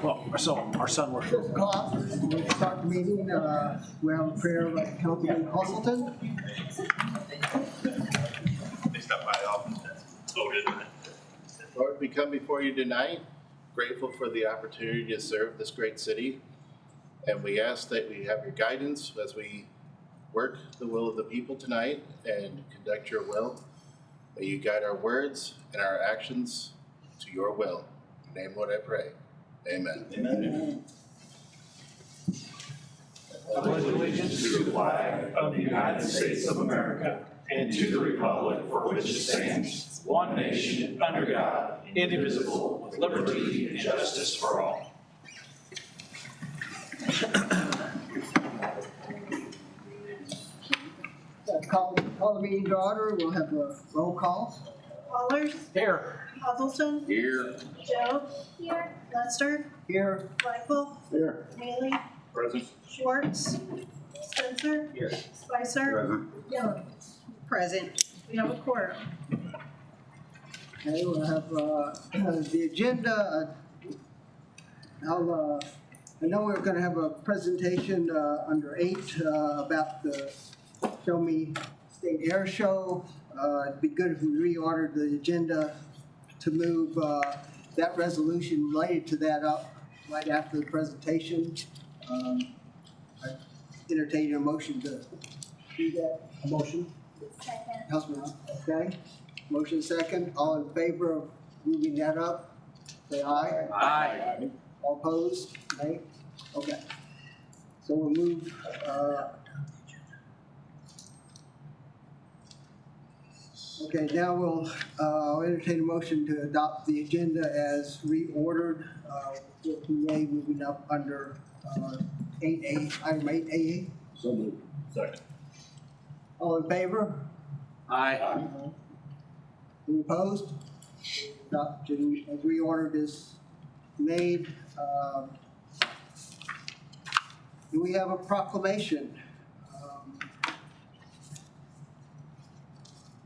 Well, so our son works. 6 o'clock, we'll start the meeting. We have a prayer by Councilman Hustleton. They stopped by the office and voted. Lord, we come before you tonight, grateful for the opportunity to serve this great city. And we ask that we have your guidance as we work the will of the people tonight and conduct your will. May you guide our words and our actions to your will. In your name, Lord, I pray. Amen. Amen. I pledge allegiance to the flag of the United States of America and to the republic for which it stands, one nation, under God, indivisible, with liberty and justice for all. Call the meeting to order. We'll have a roll call. Wallers, Here. Hazelton, Here. Joe, here, Lester, Here. Michael, Here. Haley, Present. Schwartz, Spencer, Here. Spicer, Young. Present. We have a quorum. Okay, we'll have the agenda. I know we're going to have a presentation under 8 about the Show Me State Air Show. It'd be good if we reordered the agenda to move that resolution related to that up right after the presentation. I entertain a motion to do that. A motion? Second. Councilman, okay. Motion second. All in favor of moving that up, say aye. Aye. All opposed? Nay? Okay. So we'll move, okay, now I'll entertain a motion to adopt the agenda as reordered, with PA moving up under 8A, item 8A. So moved. Second. All in favor? Aye. Any opposed? Adoption as reordered is made. Do we have a proclamation?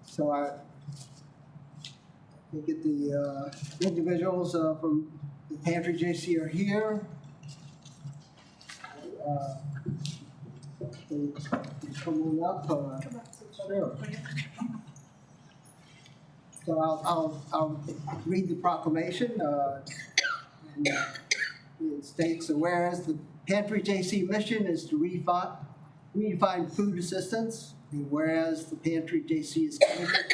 So I think that the individuals from the Pantry JC are here. Come on up. Sure. So I'll read the proclamation. And it states that whereas the Pantry JC mission is to redefine food assistance, and whereas the Pantry JC is committed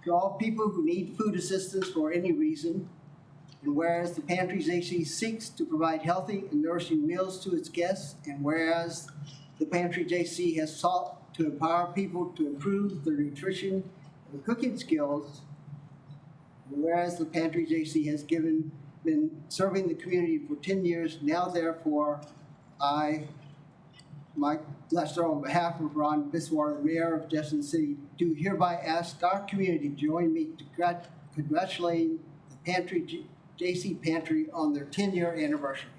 to all people who need food assistance for any reason, and whereas the Pantry JC seeks to provide healthy and nourishing meals to its guests, and whereas the Pantry JC has sought to empower people to improve their nutrition and cooking skills, and whereas the Pantry JC has been serving the community for 10 years, now therefore, I, Mike Lester, on behalf of Ron Biswater, the Mayor of Jefferson City, do hereby ask our community to join me to congratulate the Pantry JC Pantry on their 10-year anniversary.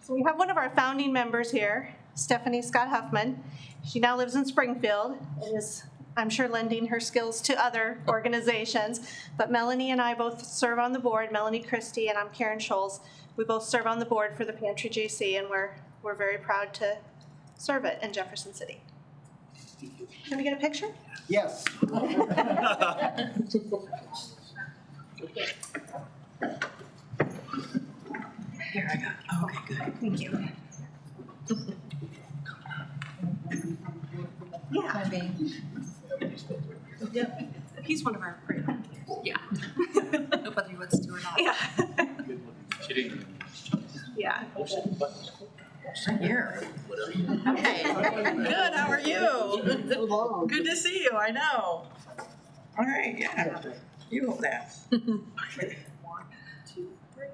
So we have one of our founding members here, Stephanie Scott Huffman. She now lives in Springfield and is, I'm sure, lending her skills to other organizations. But Melanie and I both serve on the board, Melanie Christie and I'm Karen Scholes. We both serve on the board for the Pantry JC, and we're very proud to serve it in Jefferson City. Can we get a picture? Yes. Here I go. Okay, good. Thank you. Yeah. Yep. He's one of our great. Yeah. Whether he wants to or not. Yeah. Kidding. Yeah. Here. Okay. Good. How are you? Good to see you. I know. All right. Yeah. You hold that. 1, 2, 3.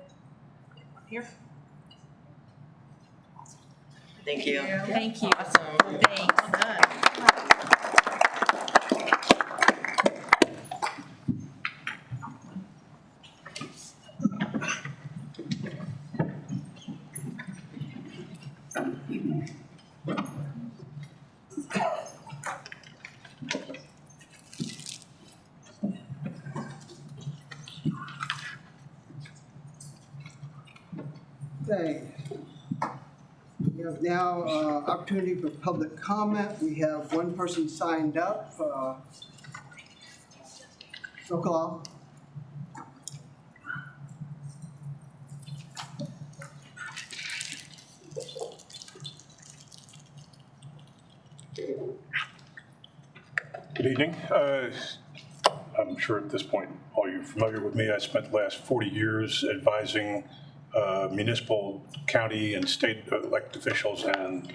Here. Thank you. Thank you. Awesome. Thanks. Well done. Okay. We have now opportunity for public comment. We have one person signed up. Roll call. Good evening. I'm sure at this point all you're familiar with me. I spent the last 40 years advising municipal, county, and state elected officials and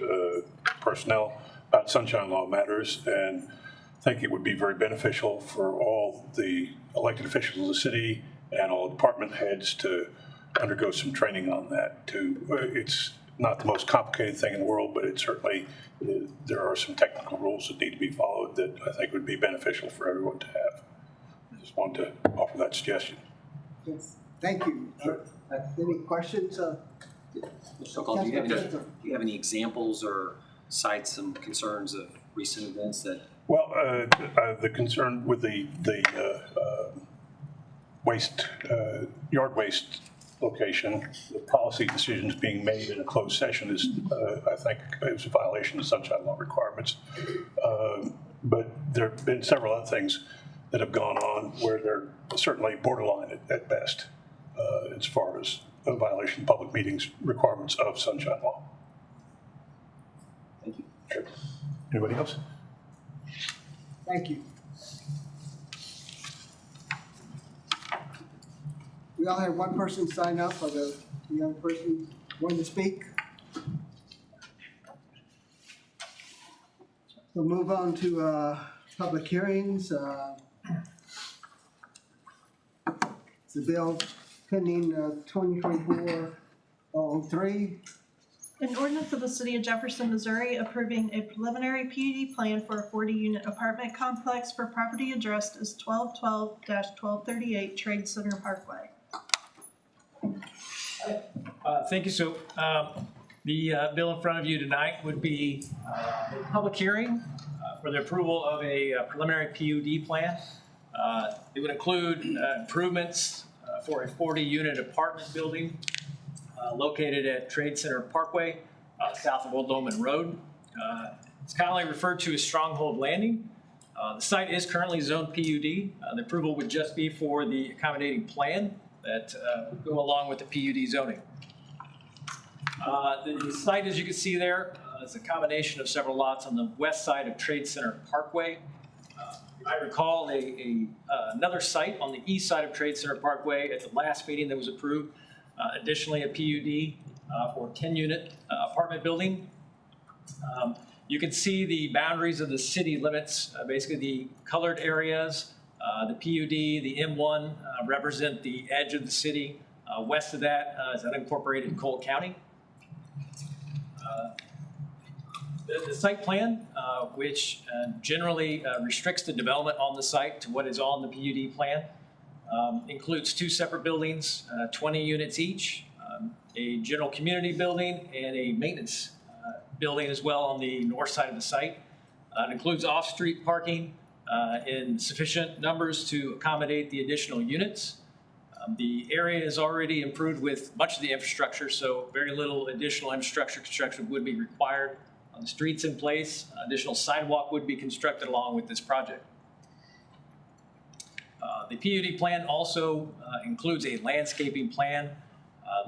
personnel about sunshine law matters, and I think it would be very beneficial for all the elected officials of the city and all department heads to undergo some training on that too. It's not the most complicated thing in the world, but it certainly, there are some technical rules that need to be followed that I think would be beneficial for everyone to have. I just wanted to offer that suggestion. Yes. Thank you. Any questions? Mr. Sokol, do you have any examples or cite some concerns of recent events that? Well, the concern with the waste, yard waste location, the policy decisions being made in a closed session is, I think, is a violation of sunshine law requirements. But there have been several other things that have gone on where they're certainly borderline at best, as far as a violation of public meetings requirements of sunshine law. Thank you. Sure. Anybody else? Thank you. We all had one person sign up. Are the other person wanting to speak? We'll move on to public hearings. The bill pending 2024-03. An ordinance of the City of Jefferson, Missouri approving a preliminary PUD plan for a 40-unit apartment complex for property addressed as 1212-1238 Trade Center Parkway. Thank you. So the bill in front of you tonight would be a public hearing for the approval of a preliminary PUD plan. It would include improvements for a 40-unit apartment building located at Trade Center Parkway, south of Old Lowman Road. It's commonly referred to as Stronghold Landing. The site is currently zoned PUD. The approval would just be for the accommodating plan that would go along with the PUD zoning. The site, as you can see there, is a combination of several lots on the west side of Trade Center Parkway. I recall another site on the east side of Trade Center Parkway at the last meeting that was approved. Additionally, a PUD for a 10-unit apartment building. You can see the boundaries of the city limits, basically the colored areas. The PUD, the M1 represent the edge of the city. West of that is unincorporated Cole County. The site plan, which generally restricts the development on the site to what is on the PUD plan, includes two separate buildings, 20 units each, a general community building and a maintenance building as well on the north side of the site. It includes off-street parking in sufficient numbers to accommodate the additional units. The area is already improved with much of the infrastructure, so very little additional infrastructure construction would be required. The streets in place, additional sidewalk would be constructed along with this project. The PUD plan also includes a landscaping plan.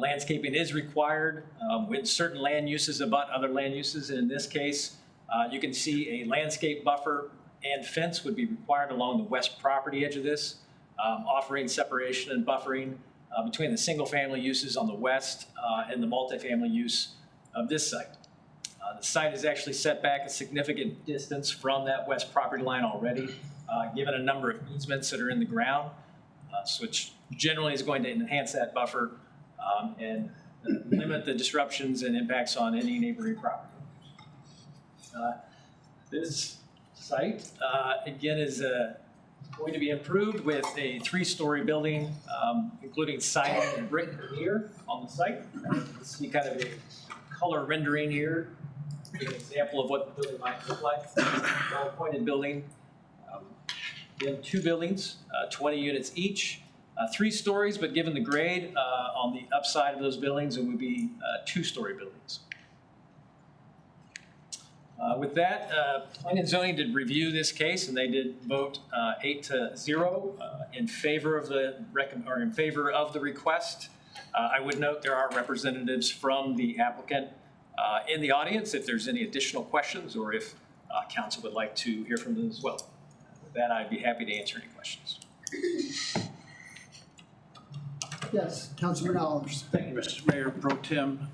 Landscaping is required when certain land uses abut other land uses. And in this case, you can see a landscape buffer and fence would be required along the west property edge of this, offering separation and buffering between the single-family uses on the west and the multifamily use of this site. The site is actually set back a significant distance from that west property line already, given a number of easements that are in the ground, which generally is going to enhance that buffer and limit the disruptions and impacts on any neighboring property. This site, again, is going to be improved with a 3-story building, including siding and brick veneer on the site. You can see kind of a color rendering here, an example of what the building might look like. Well-appointed building. Then 2 buildings, 20 units each. 3 stories, but given the grade on the upside of those buildings, it would be 2-story buildings. With that, Planning and Zoning did review this case, and they did vote 8-0 in favor of the request. I would note there are representatives from the applicant in the audience if there's any additional questions or if council would like to hear from them as well. With that, I'd be happy to answer any questions. Yes, Councilman Allers. Thank you, Mr. Mayor Pro Tem.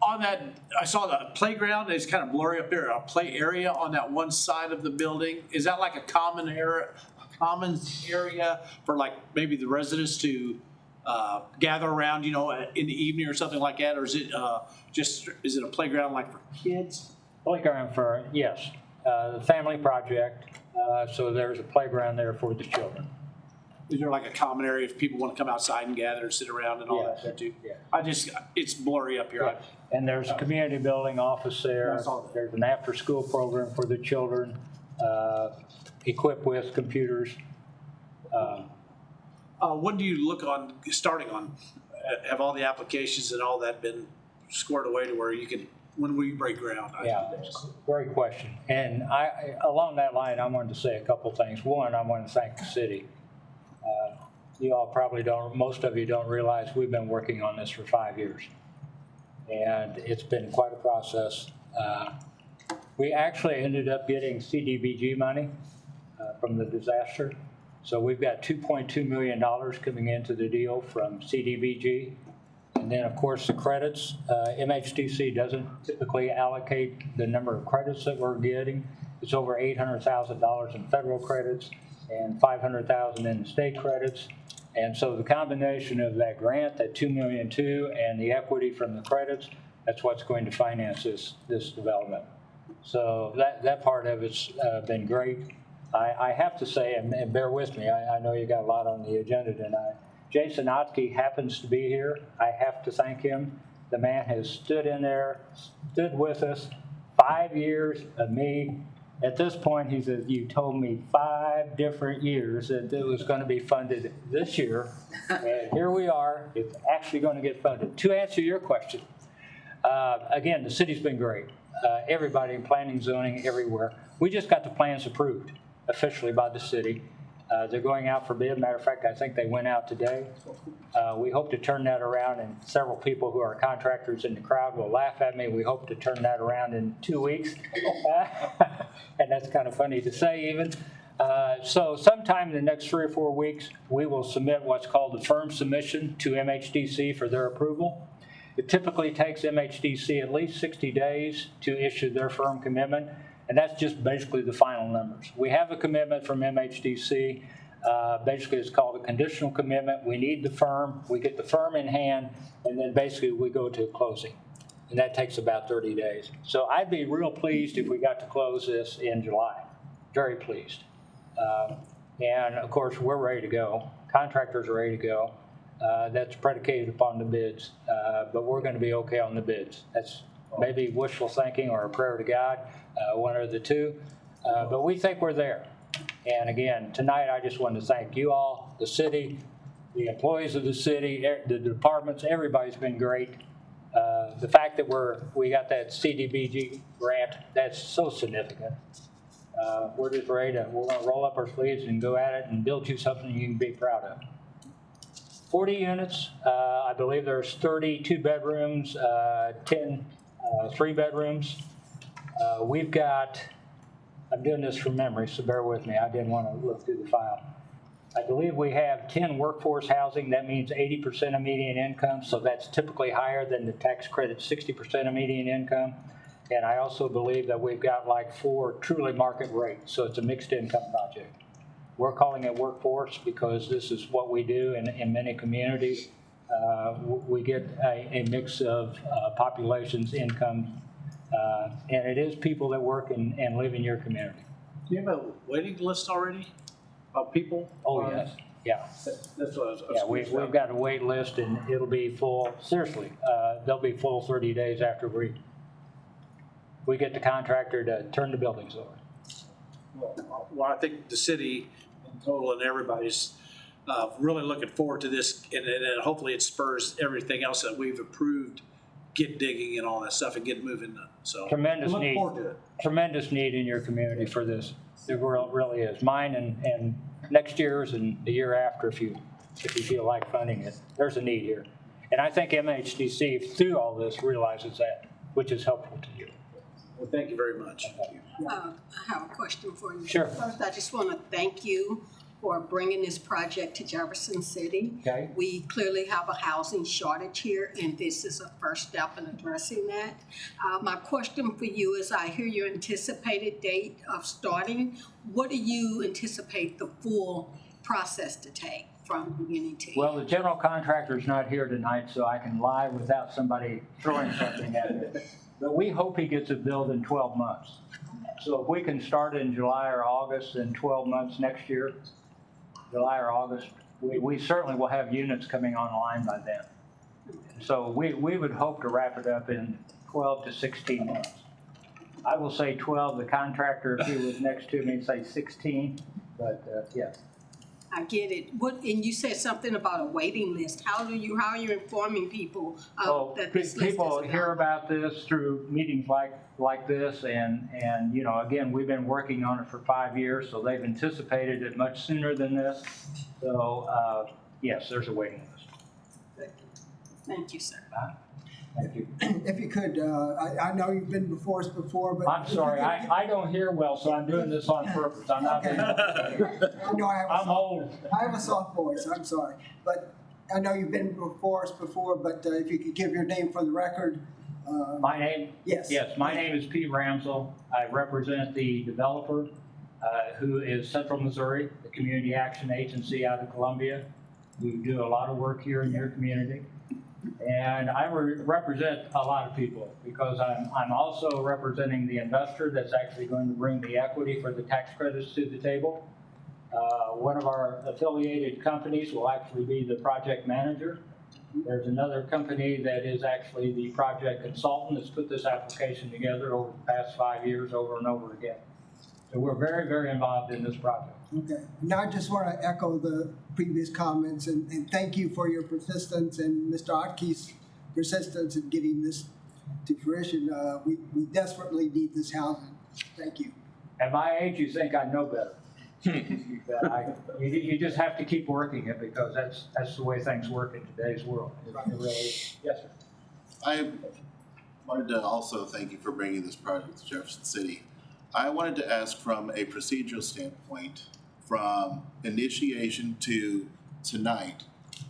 On that, I saw the playground, it's kind of blurry up there, a play area on that one side of the building. Is that like a common area for like maybe the residents to gather around, you know, in the evening or something like that? Or is it is it a playground like for kids? Playground for, yes, the family project, so there's a playground there for the children. Is there like a common area if people want to come outside and gather and sit around and all that there too? Yeah. It's blurry up here. Yeah. And there's a community building office there. I saw that. There's an after-school program for the children, equipped with computers. When do you look on, starting on, have all the applications and all that been squared away to where you can, when will you break ground? Yeah, great question. And along that line, I wanted to say a couple things. One, I want to thank the city. You all probably don't, most of you don't realize we've been working on this for 5 years. And it's been quite a process. We actually ended up getting CDBG money from the disaster. So we've got $2.2 million coming into the deal from CDBG. And then, of course, the credits. MHDC doesn't typically allocate the number of credits that we're getting. It's over $800,000 in federal credits and $500,000 in state credits. And so the combination of that grant, that $2.2 million, and the equity from the credits, that's what's going to finance this development. So that part of it's been great. I have to say, and bear with me, I know you got a lot on the agenda tonight. Jason Otzke happens to be here. I have to thank him. The man has stood in there, stood with us, 5 years of me. At this point, he says, you told me 5 different years that it was going to be funded this year. And here we are. It's actually going to get funded. To answer your question, again, the city's been great. Everybody in planning, zoning, everywhere. We just got the plans approved officially by the city. They're going out for bid. Matter of fact, I think they went out today. We hope to turn that around, and several people who are contractors in the crowd will laugh at me. We hope to turn that around in 2 weeks. And that's kind of funny to say even. So sometime in the next 3 or 4 weeks, we will submit what's called a firm submission to MHDC for their approval. It typically takes MHDC at least 60 days to issue their firm commitment. And that's just basically the final numbers. We have a commitment from MHDC. Basically, it's called a conditional commitment. We need the firm. We get the firm in hand, and then basically we go to closing. And that takes about 30 days. So I'd be real pleased if we got to close this in July. Very pleased. And of course, we're ready to go. Contractors are ready to go. That's predicated upon the bids. But we're going to be okay on the bids. That's maybe wishful thinking or a prayer to God, one or the two. But we think we're there. And again, tonight I just wanted to thank you all, the city, the employees of the city, the departments, everybody's been great. The fact that we got that CDBG grant, that's so significant. We're just ready to, we're going to roll up our sleeves and go at it and build you something you can be proud of. 40 units, I believe there's 32 bedrooms, 10 3 bedrooms. We've got, I'm doing this from memory, so bear with me. I didn't want to look through the file. I believe we have 10 workforce housing. That means 80% of median income, so that's typically higher than the tax credit 60% of median income. And I also believe that we've got like 4 truly market rates, so it's a mixed income project. We're calling it workforce because this is what we do in many communities. We get a mix of populations, income, and it is people that work and live in your community. Do you have a waiting list already of people? Oh, yes. Yeah. That's what I was Yeah, we've got a wait list, and it'll be full, seriously, they'll be full 30 days after we get the contractor to turn the buildings over. Well, I think the city in total and everybody's Really looking forward to this, and hopefully it spurs everything else that we've approved, get digging and all that stuff and get moving. So Tremendous look need. forward to it. Tremendous need in your community for this. There really is. Mine and next year's and the year after, if you feel like funding it. There's a need here. And I think MHDC, through all this, realizes that, which is helpful to you. Well, thank you very much. I have a question for you. Sure. First, I just want to thank you for bringing this project to Jefferson City. Okay. We clearly have a housing shortage here, and this is a first step in addressing that. My question for you is, I hear your anticipated date of starting. What do you anticipate the full process to take from beginning to end? Well, the general contractor's not here tonight, so I can lie without somebody throwing something at me. But we hope he gets it built in 12 months. So if we can start in July or August, in 12 months next year, July or August, we certainly will have units coming online by then. So we would hope to wrap it up in 12 to 16 months. I will say 12. The contractor, if he was next to me, say 16. But yes. I get it. And you said something about a waiting list. How are you informing people that this list is People hear about this through meetings like this, and you know, again, we've been working on it for 5 years, so they've anticipated it much sooner than this. So yes, there's a waiting list. Thank you, sir. Thank you. If you could, I know you've been before us before, but. I'm sorry, I don't hear well, so I'm doing this on purpose. I'm not being. I know I'm old. I have a soft voice, I'm sorry. But I know you've been before us before, but if you could give your name for the record. My name? Yes. Yes, my name is Pete Ramsell. I represent the developer, who is Central Missouri, the Community Action Agency out of Columbia. We do a lot of work here in your community. And I represent a lot of people because I'm also representing the investor that's actually going to bring the equity for the tax credits to the table. One of our affiliated companies will actually be the project manager. There's another company that is actually the project consultant that's put this application together over the past 5 years over and over again. So we're very, very involved in this project. Okay. Now I just want to echo the previous comments and thank you for your persistence and Mr. Otke's persistence in getting this to fruition. We desperately need this housing. Thank you. At my age, you think I know better. You just have to keep working it because that's the way things work in today's world. It really is. Yes, sir. I wanted to also thank you for bringing this project to Jefferson City. I wanted to ask from a procedural standpoint, from initiation to tonight,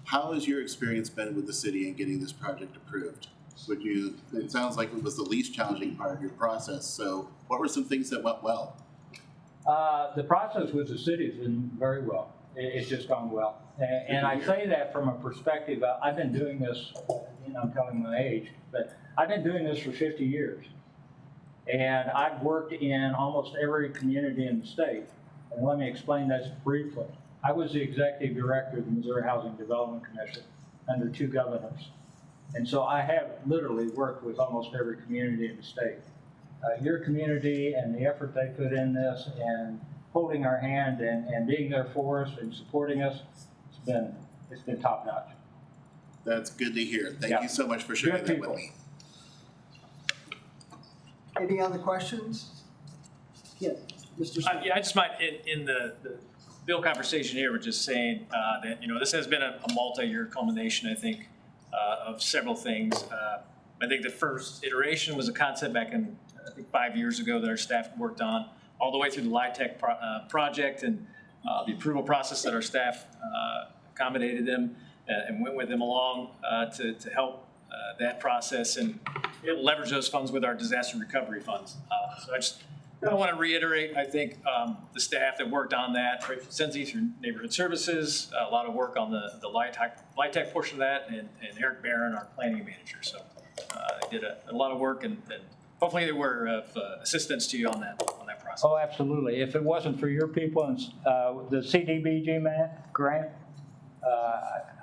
how has your experience been with the city in getting this project approved? It sounds like it was the least challenging part of your process, so what were some things that went well? The process with the city has been very well. It's just gone well. And I say that from a perspective, I've been doing this, I'm telling my age, but I've been doing this for 50 years. And I've worked in almost every community in the state. And let me explain this briefly. I was the executive director of the Missouri Housing Development Commission under 2 governors. And so I have literally worked with almost every community in the state. Your community and the effort they put in this and holding our hand and being there for us and supporting us, it's been top notch. That's good to hear. Thank you so much for sharing that with me. Any other questions? Yes, Mr. Smith. Yeah, I just might, in the bill conversation here, we're just saying that, this has been a multi-year culmination, I think, of several things. I think the first iteration was a concept back in, I think, 5 years ago that our staff worked on, all the way through the LIHTC project and the approval process that our staff accommodated them and went with them along to help that process and leverage those funds with our disaster recovery funds. So I just want to reiterate, I think the staff that worked on that, Rachel Senzi through Neighborhood Services, a lot of work on the LIHTC portion of that, and Eric Barron, our planning manager. So they did a lot of work, and hopefully they were of assistance to you on that process. Oh, absolutely. If it wasn't for your people and the CDBG grant,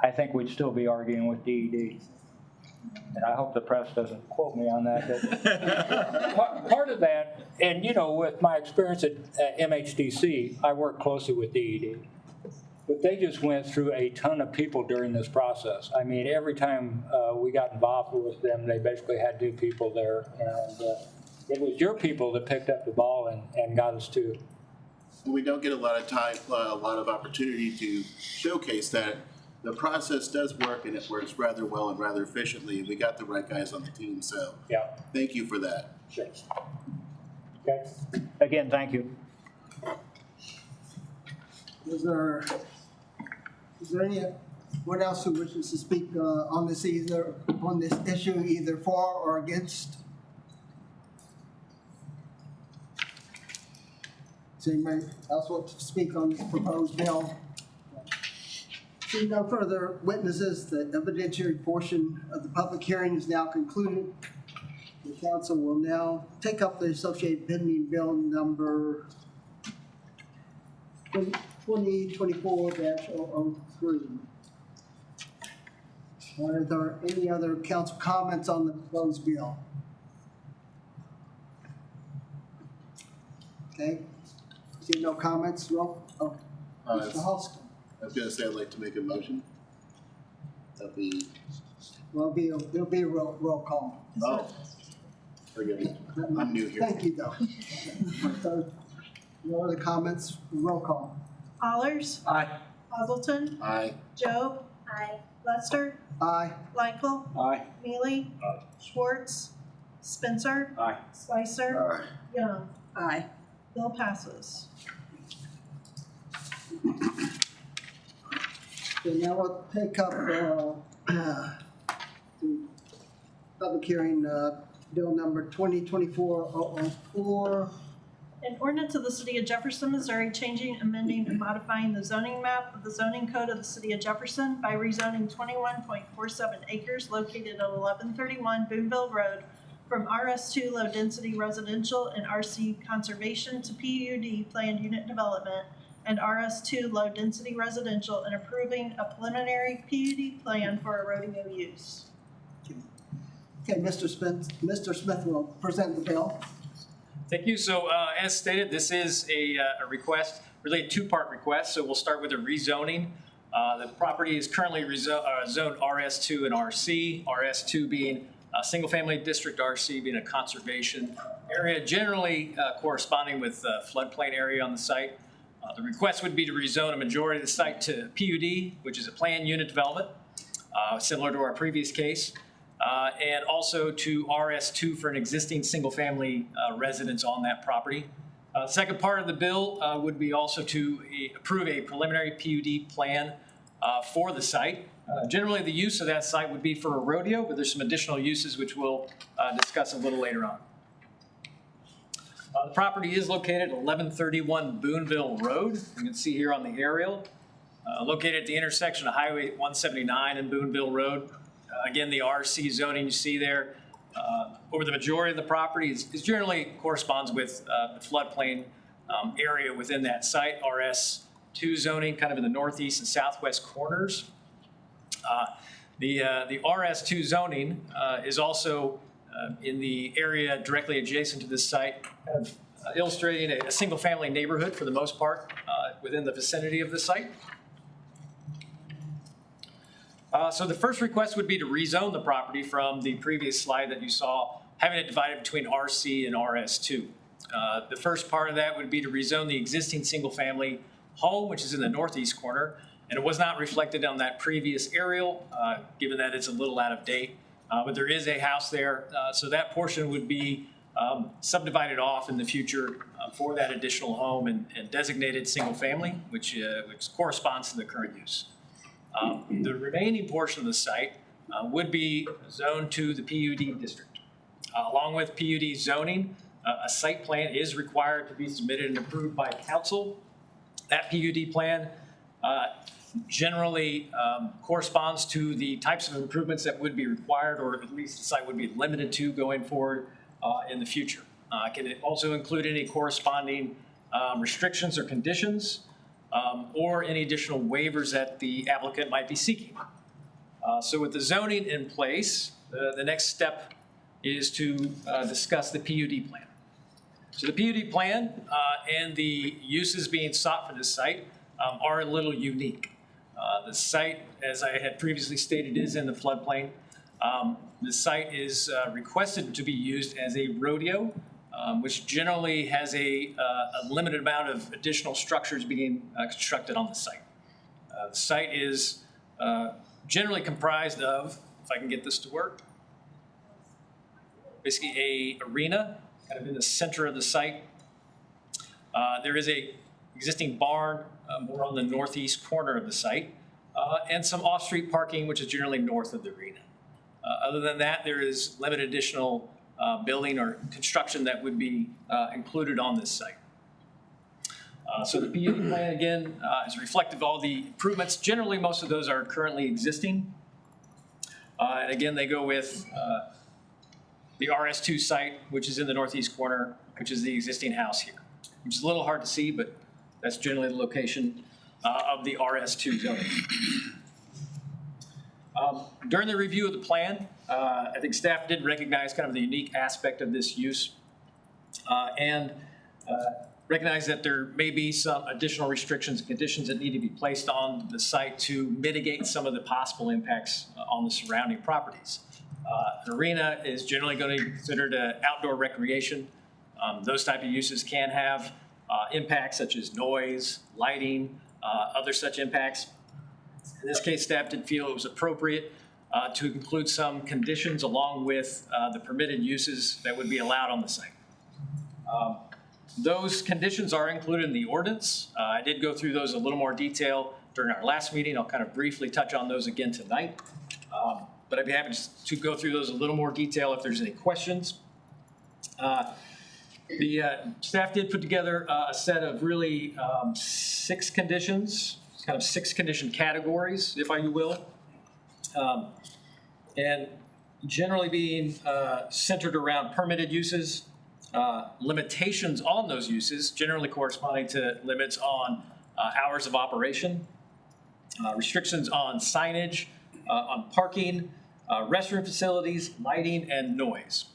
I think we'd still be arguing with DED. And I hope the press doesn't quote me on that. But part of that, and with my experience at MHDC, I work closely with DED. But they just went through a ton of people during this process. I mean, every time we got involved with them, they basically had new people there. And it was your people that picked up the ball and got us to. We don't get a lot of time, a lot of opportunity to showcase that the process does work, and it works rather well and rather efficiently. We got the right guys on the team, so Yeah. thank you for that. Sure. Okay. Again, thank you. Is there anyone else who wishes to speak on this issue, either for or against? Does anybody else want to speak on this proposed bill? Seeing no further witnesses, the evidentiary portion of the public hearing is now concluded. The council will now take up the associated pending bill number 2024-003. Are there any other council comments on the proposed bill? Okay, see no comments, Mr. Halston. I was gonna say I'd like to make a motion. That'd be, Well, there'll be a roll call. oh, forgive me, I'm new here. Thank you, though. So, no other comments, roll call. Allers, Aye. Hazelton, Aye. Job. Aye. Lester, Aye. Michael, Aye. Mealy, Schwartz, Spencer, Aye. Spicer, Young. Aye. Bill passes. Okay, now we'll take up the public hearing, bill number 2024-004. An ordinance of the City of Jefferson, Missouri, changing, amending, and modifying the zoning map of the zoning code of the City of Jefferson by rezoning 21.47 acres located at 1131 Boonville Road from RS2 Low Density Residential and RC Conservation to PUD Planned Unit Development and RS2 Low Density Residential, and approving a preliminary PUD plan for a rodeo use. Okay, Mr. Smith will present the bill. Thank you. So as stated, this is a request, really a two-part request. So we'll start with a rezoning. The property is currently zoned RS2 and RC, RS2 being a single-family district, RC being a conservation area, generally corresponding with floodplain area on the site. The request would be to rezone a majority of the site to PUD, which is a planned unit development, similar to our previous case. And also to RS2 for an existing single-family residence on that property. Second part of the bill would be also to approve a preliminary PUD plan for the site. Generally, the use of that site would be for a rodeo, but there's some additional uses which we'll discuss a little later on. The property is located at 1131 Boonville Road. You can see here on the aerial, located at the intersection of Highway 179 and Boonville Road. Again, the RC zoning you see there over the majority of the property is generally corresponds with the floodplain area within that site. RS2 zoning kind of in the northeast and southwest corners. The RS2 zoning is also in the area directly adjacent to this site, kind of illustrating a single-family neighborhood for the most part within the vicinity of the site. So the first request would be to rezone the property from the previous slide that you saw, having it divided between RC and RS2. The first part of that would be to rezone the existing single-family home, which is in the northeast corner, and it was not reflected on that previous aerial, given that it's a little out of date. But there is a house there, so that portion would be subdivided off in the future for that additional home and designated single-family, which corresponds to the current use. The remaining portion of the site would be zoned to the PUD district. Along with PUD zoning, a site plan is required to be submitted and approved by council. That PUD plan generally corresponds to the types of improvements that would be required, or at least the site would be limited to going forward in the future. Can it also include any corresponding restrictions or conditions or any additional waivers that the applicant might be seeking. So with the zoning in place, the next step is to discuss the PUD plan. So the PUD plan and the uses being sought for this site are a little unique. The site, as I had previously stated, is in the floodplain. The site is requested to be used as a rodeo, which generally has a limited amount of additional structures being constructed on the site. The site is generally comprised of, if I can get this to work, basically a arena kind of in the center of the site. There is a existing barn more on the northeast corner of the site, and some off-street parking, which is generally north of the arena. Other than that, there is limited additional building or construction that would be included on this site. So the PUD plan, again, is reflective of all the improvements. Generally, most of those are currently existing. And again, they go with the RS2 site, which is in the northeast corner, which is the existing house here, which is a little hard to see, but that's generally the location of the RS2 zoning. During the review of the plan, I think staff did recognize kind of the unique aspect of this use and recognize that there may be some additional restrictions and conditions that need to be placed on the site to mitigate some of the possible impacts on the surrounding properties. An arena is generally going to be considered outdoor recreation. Those type of uses can have impacts such as noise, lighting, other such impacts. In this case, staff did feel it was appropriate to include some conditions along with the permitted uses that would be allowed on the site. Those conditions are included in the ordinance. I did go through those in a little more detail during our last meeting. I'll kind of briefly touch on those again tonight. But I'd be happy to go through those in a little more detail if there's any questions. The staff did put together a set of really 6 conditions, kind of 6 condition categories, if I will. And generally being centered around permitted uses, limitations on those uses, generally corresponding to limits on hours of operation, restrictions on signage, on parking, restroom facilities, lighting, and noise.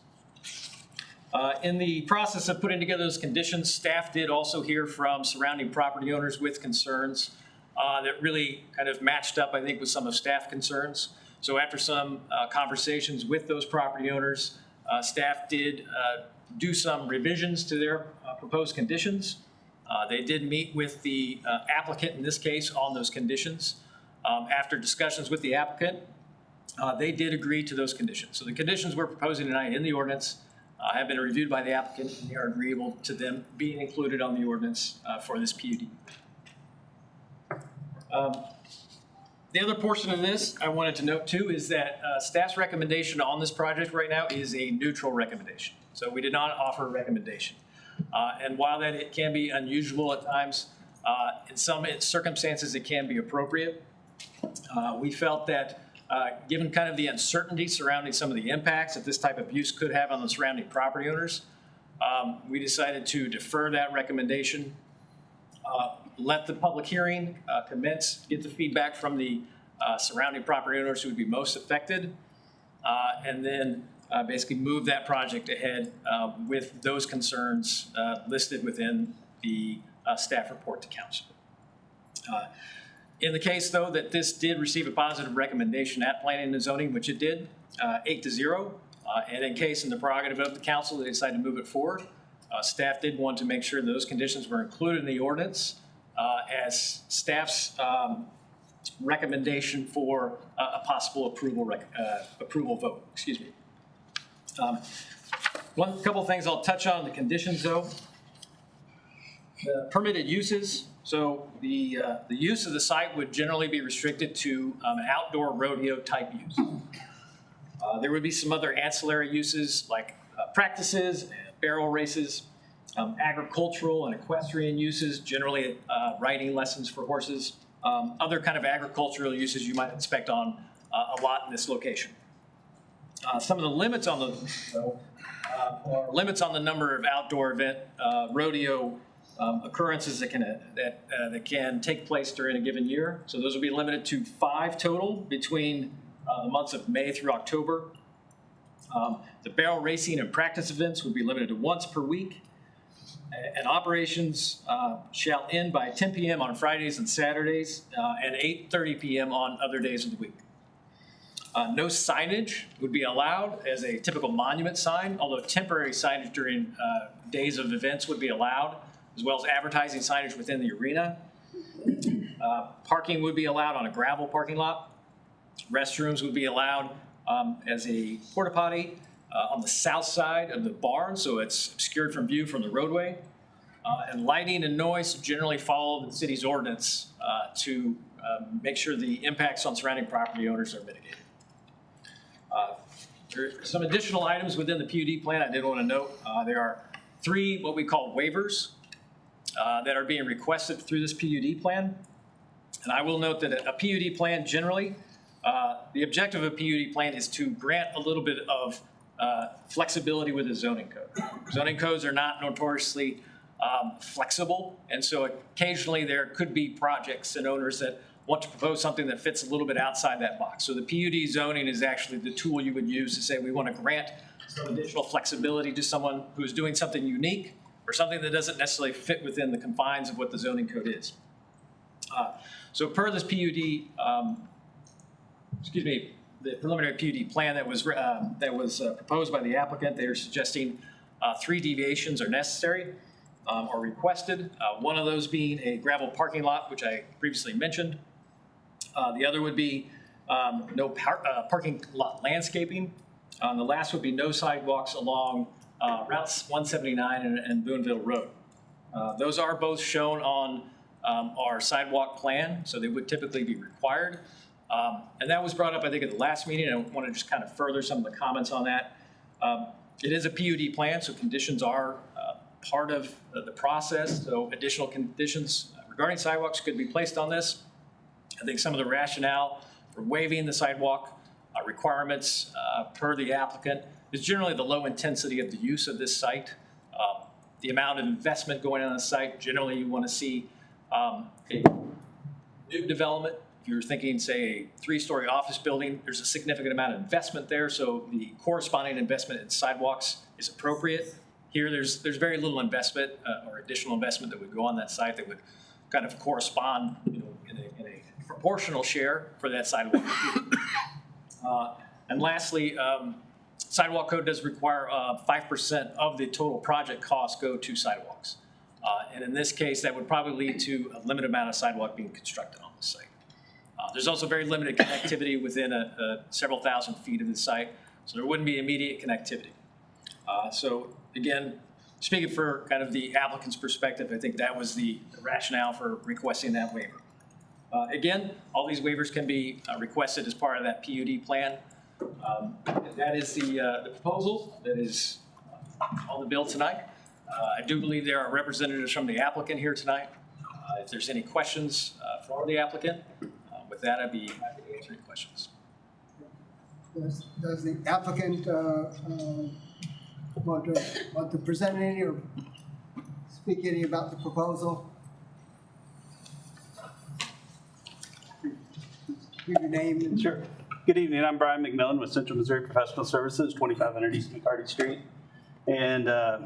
In the process of putting together those conditions, staff did also hear from surrounding property owners with concerns that really kind of matched up, I think, with some of staff concerns. So after some conversations with those property owners, staff did do some revisions to their proposed conditions. They did meet with the applicant in this case on those conditions. After discussions with the applicant, they did agree to those conditions. So the conditions we're proposing tonight in the ordinance have been reviewed by the applicant, and they are agreeable to them being included on the ordinance for this PUD. The other portion of this I wanted to note too is that staff's recommendation on this project right now is a neutral recommendation. So we did not offer a recommendation. And while that it can be unusual at times, in some circumstances it can be appropriate. We felt that given kind of the uncertainty surrounding some of the impacts that this type of use could have on the surrounding property owners, we decided to defer that recommendation, let the public hearing commence, get the feedback from the surrounding property owners who would be most affected, and then basically move that project ahead with those concerns listed within the staff report to council. In the case, though, that this did receive a positive recommendation at Planning and Zoning, which it did, 8-0, and in case in the prerogative of the council they decided to move it forward, staff did want to make sure those conditions were included in the ordinance as staff's recommendation for a possible approval vote. Excuse me. Couple of things I'll touch on the conditions, though. The permitted uses. So the use of the site would generally be restricted to an outdoor rodeo type use. There would be some other ancillary uses like practices, barrel races, agricultural and equestrian uses, generally riding lessons for horses, other kind of agricultural uses you might expect on a lot in this location. Some of the limits on the number of outdoor event rodeo occurrences that can take place during a given year. So those will be limited to 5 total between the months of May through October. The barrel racing and practice events would be limited to once per week. And operations shall end by 10 p.m. on Fridays and Saturdays and 8:30 p.m. on other days of the week. No signage would be allowed as a typical monument sign, although temporary signage during days of events would be allowed, as well as advertising signage within the arena. Parking would be allowed on a gravel parking lot. Restrooms would be allowed as a porta potty on the south side of the barn, so it's obscured from view from the roadway. And lighting and noise generally follow the city's ordinance to make sure the impacts on surrounding property owners are mitigated. There are some additional items within the PUD plan I did want to note. There are 3 what we call waivers that are being requested through this PUD plan. And I will note that a PUD plan generally, the objective of a PUD plan is to grant a little bit of flexibility with the zoning code. Zoning codes are not notoriously flexible, and so occasionally there could be projects and owners that want to propose something that fits a little bit outside that box. So the PUD zoning is actually the tool you would use to say we want to grant some additional flexibility to someone who is doing something unique or something that doesn't necessarily fit within the confines of what the zoning code is. So per this PUD, the preliminary PUD plan that was proposed by the applicant, they are suggesting 3 deviations are necessary or requested. One of those being a gravel parking lot, which I previously mentioned. The other would be no parking lot landscaping. The last would be no sidewalks along Route 179 and Boonville Road. Those are both shown on our sidewalk plan, so they would typically be required. And that was brought up, I think, at the last meeting. I want to just kind of further some of the comments on that. It is a PUD plan, so conditions are part of the process. So additional conditions regarding sidewalks could be placed on this. I think some of the rationale for waiving the sidewalk requirements per the applicant is generally the low intensity of the use of this site. The amount of investment going on the site, generally you want to see a new development. If you're thinking, say, a 3-story office building, there's a significant amount of investment there, so the corresponding investment in sidewalks is appropriate. Here, there's very little investment or additional investment that would go on that site that would kind of correspond, in a proportional share for that sidewalk. And lastly, sidewalk code does require 5% of the total project cost go to sidewalks. And in this case, that would probably lead to a limited amount of sidewalk being constructed on the site. There's also very limited connectivity within several thousand feet of the site, so there wouldn't be immediate connectivity. So again, speaking for kind of the applicant's perspective, I think that was the rationale for requesting that waiver. Again, all these waivers can be requested as part of that PUD plan. That is the proposal that is on the bill tonight. I do believe there are representatives from the applicant here tonight. If there's any questions for the applicant, with that, I'd be happy to answer any questions. Does the applicant want to present any or speak any about the proposal? Give your name. And sure. Good evening. I'm Brian McMillan with Central Missouri Professional Services, 2500 East McCarty Street. And I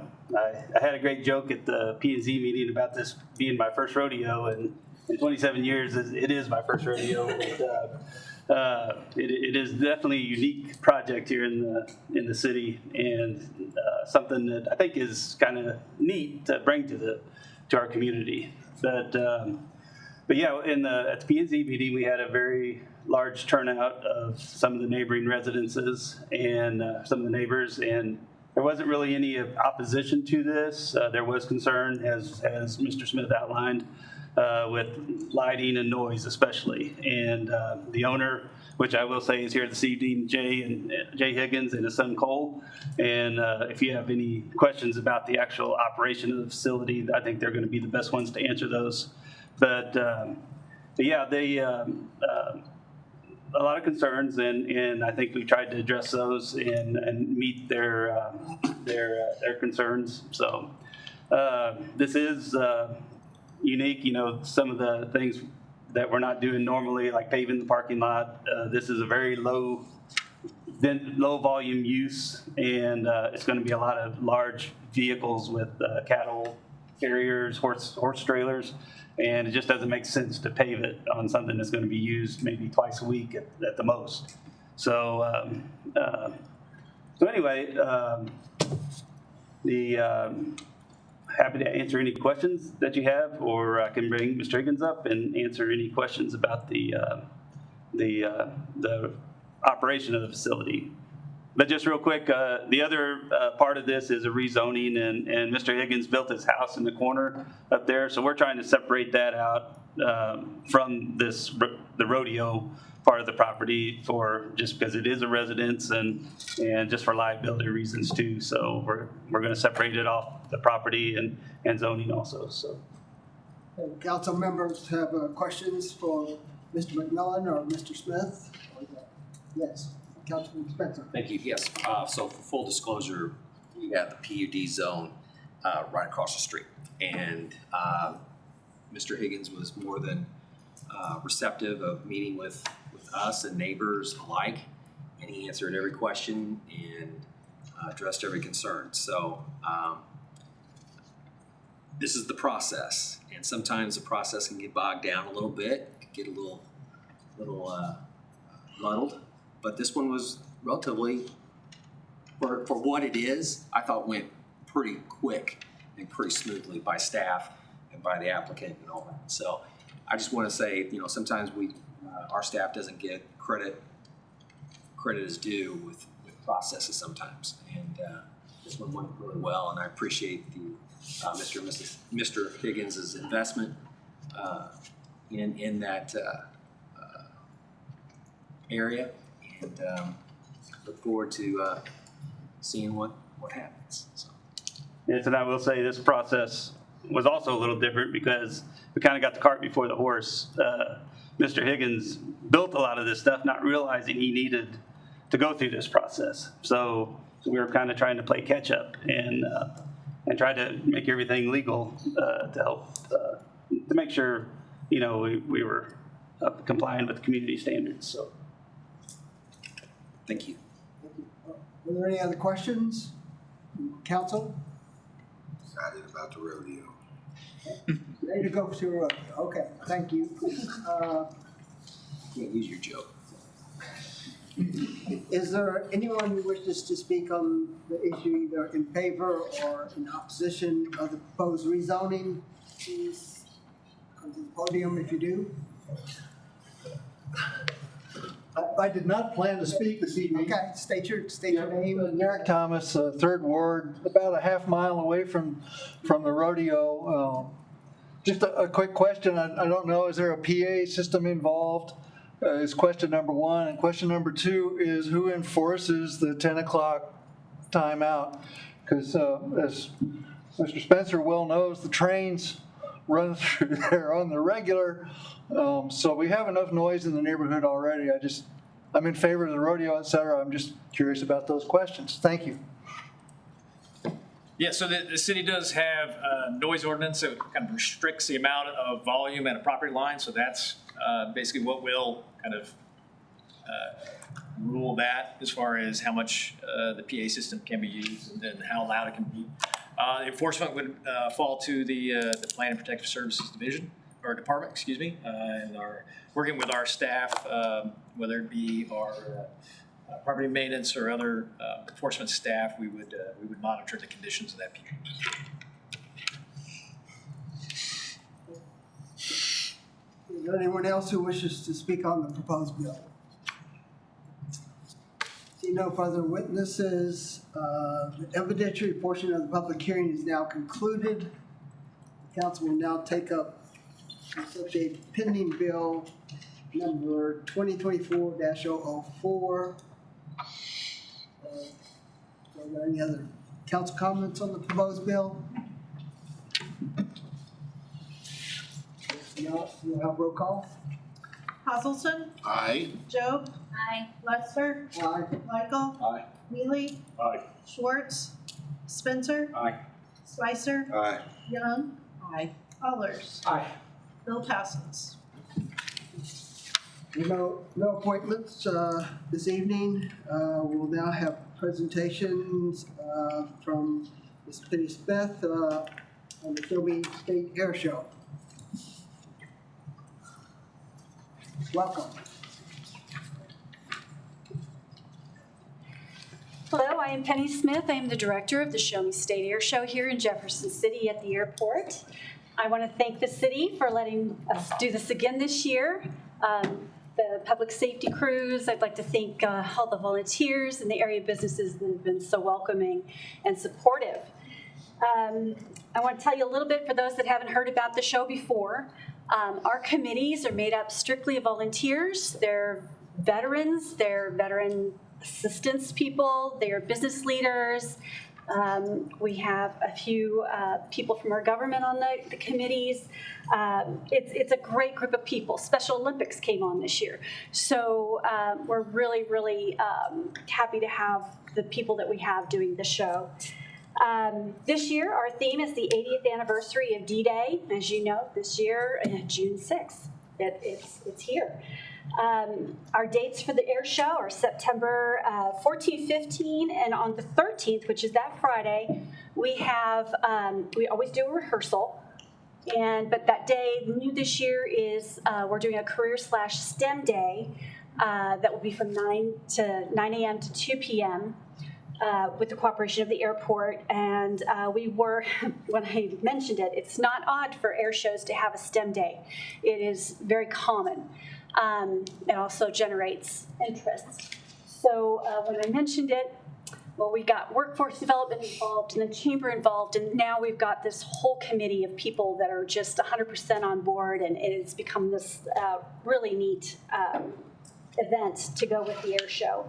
had a great joke at the P&Z meeting about this being my first rodeo, and in 27 years, it is my first rodeo. It is definitely a unique project here in the city, and something that I think is kind of neat to bring to our community. But yeah, at the P&Z meeting, we had a very large turnout of some of the neighboring residences and some of the neighbors, and there wasn't really any opposition to this. There was concern, as Mr. Smith outlined, with lighting and noise especially. And the owner, which I will say is here this evening, Jay Higgins and his son Cole. And if you have any questions about the actual operation of the facility, I think they're going to be the best ones to answer those. But yeah, they a lot of concerns, and I think we tried to address those and meet their concerns. So this is unique. You know, some of the things that we're not doing normally, like paving the parking lot. This is a very low volume use, and it's going to be a lot of large vehicles with cattle carriers, horse trailers, and it just doesn't make sense to pave it on something that's going to be used maybe twice a week at the most. So, anyway, happy to answer any questions that you have, or I can bring Mr. Higgins up and answer any questions about the operation of the facility. But just real quick, the other part of this is a rezoning, and Mr. Higgins built his house in the corner up there, so we're trying to separate that out from the rodeo part of the property, for just because it is a residence and just for liability reasons too. So we're going to separate it off the property and zoning also. So, Council members have questions for Mr. McMillan or Mr. Smith? Yes, Councilman Spencer. Thank you. Yes. So for full disclosure, we have the PUD zone right across the street, and Mr. Higgins was more than receptive of meeting with us and neighbors alike, and he answered every question and addressed every concern. So this is the process, and sometimes the process can get bogged down a little bit, get a little muddled, but this one was relatively, for what it is, I thought went pretty quick and pretty smoothly by staff and by the applicant and all that. So I just want to say, sometimes our staff doesn't get credit is due with processes sometimes, and this one went really well, and I appreciate the Mr. Higgins' investment in that area, and look forward to seeing what happens. So. Yes, and I will say this process was also a little different because we kind of got the cart before the horse. Mr. Higgins built a lot of this stuff, not realizing he needed to go through this process. So we were kind of trying to play catch up and try to make everything legal to help to make sure we were compliant with community standards. So thank you. Were there any other questions, Council? Excited about the rodeo. Ready to go to a rodeo. Okay, thank you. Can't use your joke. Is there anyone who wishes to speak on the issue either in favor or in opposition of the proposed rezoning? Please come to the podium if you do. I did not plan to speak this evening. Okay, state your name. Derek Thomas, 3rd Ward, about a half mile away from the rodeo. Just a quick question. I don't know, is there a PA system involved? Is question number one. And question number two is who enforces the 10 o'clock timeout? Because as Mr. Spencer well knows, the trains run through there on the regular. So we have enough noise in the neighborhood already. I'm in favor of the rodeo, et cetera. I'm just curious about those questions. Thank you. Yeah, so the city does have a noise ordinance that kind of restricts the amount of volume at a property line. So that's basically what will kind of rule that as far as how much the PA system can be used and then how loud it can be. Enforcement would fall to the Plan and Protective Services Division, or Department, excuse me, and working with our staff, whether it be our property maintenance or other enforcement staff, we would monitor the conditions of that PA. Is there anyone else who wishes to speak on the proposed bill? See no further witnesses. The evidentiary portion of the public hearing is now concluded. The council will now take up the associated pending bill number 2024-004. Are there any other council comments on the proposed bill? If not, we'll have roll call. Hazelton, Aye. Job, Aye. Lester, Aye. Michael, Aye. Neely, Aye. Schwartz, Spencer, Aye. Spicer, Aye. Young, Aye. Allers. Aye. Bill passes. No appointments this evening. We'll now have presentations from Ms. Penny Smith on the Show Me State Air Show. Welcome. Hello, I am Penny Smith. I am the director of the Show Me State Air Show here in Jefferson City at the airport. I want to thank the city for letting us do this again this year. The public safety crews, I'd like to thank all the volunteers and the area businesses that have been so welcoming and supportive. I want to tell you a little bit for those that haven't heard about the show before. Our committees are made up strictly of volunteers. They're veterans, they're veteran assistance people, they're business leaders. We have a few people from our government on the committees. It's a great group of people. Special Olympics came on this year. So we're really, really happy to have the people that we have doing the show. This year, our theme is the 80th anniversary of D-Day. As you know, this year, June 6th, it's here. Our dates for the air show are September 14, 15, and on the 13th, which is that Friday, we always do a rehearsal. But that day, new this year is we're doing a career/STEM day that will be from 9 a.m. to 2 p.m. With the cooperation of the airport. And when I mentioned it, it's not odd for air shows to have a STEM day. It is very common. It also generates interest. So when I mentioned it, well, we got workforce development involved and the chamber involved, and now we've got this whole committee of people that are just 100% on board, and it's become this really neat event to go with the air show.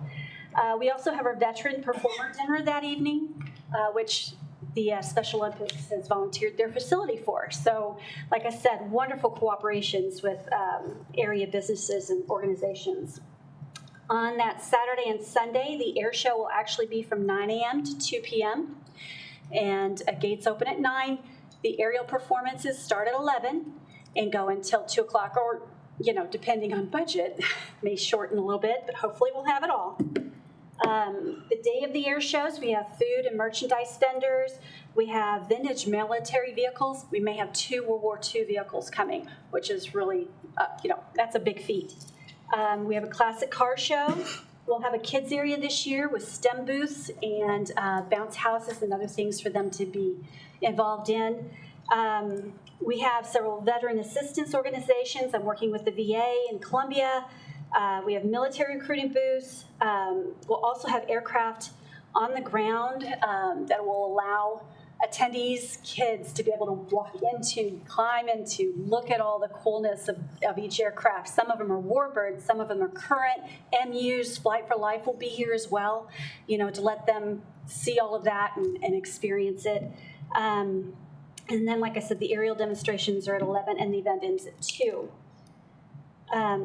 We also have our veteran performer dinner that evening, which the Special Olympics has volunteered their facility for. So, like I said, wonderful cooperations with area businesses and organizations. On that Saturday and Sunday, the air show will actually be from 9 a.m. to 2 p.m. And gates open at 9. The aerial performances start at 11 and go until 2 o'clock, or, depending on budget, may shorten a little bit, but hopefully we'll have it all. The day of the air shows, we have food and merchandise vendors. We have vintage military vehicles. We may have 2 World War II vehicles coming, which is really, that's a big feat. We have a classic car show. We'll have a kids area this year with STEM booths and bounce houses and other things for them to be involved in. We have several veteran assistance organizations. I'm working with the VA in Columbia. We have military recruiting booths. We'll also have aircraft on the ground that will allow attendees, kids, to be able to walk into, climb into, look at all the coolness of each aircraft. Some of them are warbirds, some of them are current. MUs, Flight for Life will be here as well, to let them see all of that and experience it. And then, like I said, the aerial demonstrations are at 11 and the event ends at 2.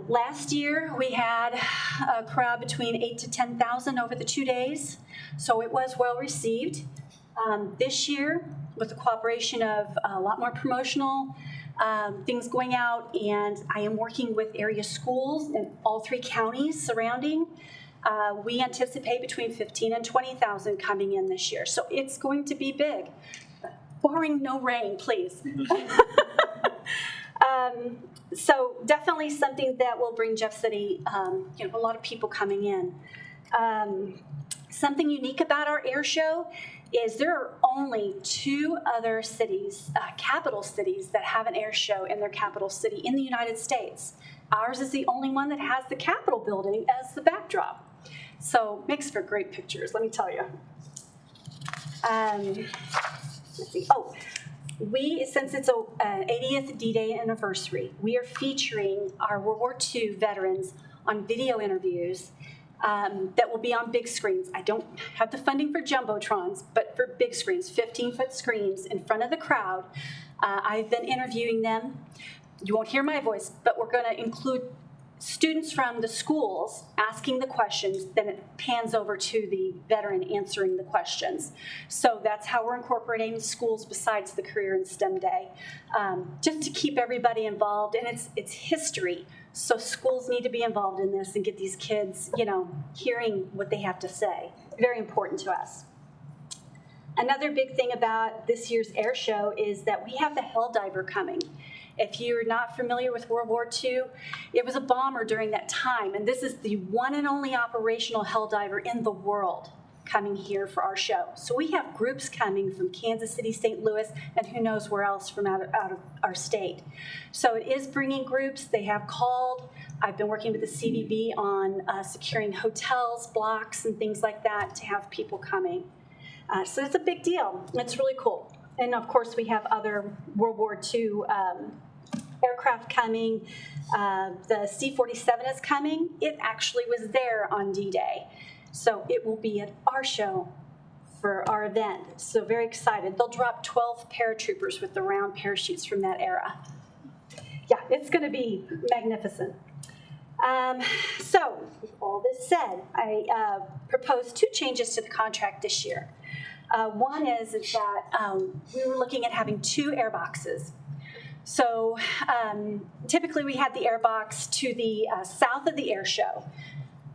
Last year, we had a crowd between 8,000 to 10,000 over the 2 days, so it was well received. This year, with the cooperation of a lot more promotional things going out, and I am working with area schools in all 3 counties surrounding, we anticipate between 15,000 and 20,000 coming in this year, so it's going to be big, barring no rain, please. So definitely something that will bring Jeff City, a lot of people coming in. Something unique about our air show is there are only 2 other cities, capital cities, that have an air show in their capital city in the United States. Ours is the only one that has the Capitol building as the backdrop. So makes for great pictures, let me tell you. Let's see. Oh. Since it's an 80th D-Day anniversary, we are featuring our World War II veterans on video interviews that will be on big screens. I don't have the funding for jumbotrons, but for big screens, 15-foot screens in front of the crowd. I've been interviewing them. You won't hear my voice, but we're going to include students from the schools asking the questions, then it pans over to the veteran answering the questions. So that's how we're incorporating schools besides the Career and STEM Day, just to keep everybody involved. And it's history, so schools need to be involved in this and get these kids, hearing what they have to say. Very important to us. Another big thing about this year's air show is that we have the Hell Diver coming. If you're not familiar with World War II, it was a bomber during that time, and this is the one and only operational Hell Diver in the world coming here for our show. So we have groups coming from Kansas City, St. Louis, and who knows where else from out of our state. So it is bringing groups. They have called. I've been working with the CVB on securing hotels, blocks, and things like that to have people coming. So it's a big deal. It's really cool. And of course, we have other World War II aircraft coming. The C-47 is coming. It actually was there on D-Day. So it will be at our show for our event. So very excited. They'll drop 12 paratroopers with the round parachutes from that era. Yeah, it's going to be magnificent. So with all this said, I proposed 2 changes to the contract this year. One is that we were looking at having 2 air boxes. So typically we had the air box to the south of the air show,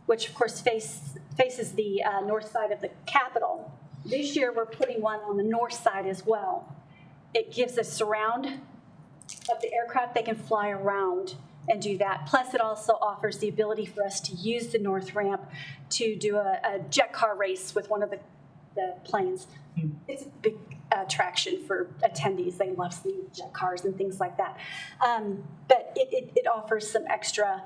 which of course faces the north side of the Capitol. This year we're putting one on the north side as well. It gives a surround of the aircraft. They can fly around and do that. Plus it also offers the ability for us to use the north ramp to do a jet car race with one of the planes. It's a big attraction for attendees. They love seeing jet cars and things like that. But it offers some extra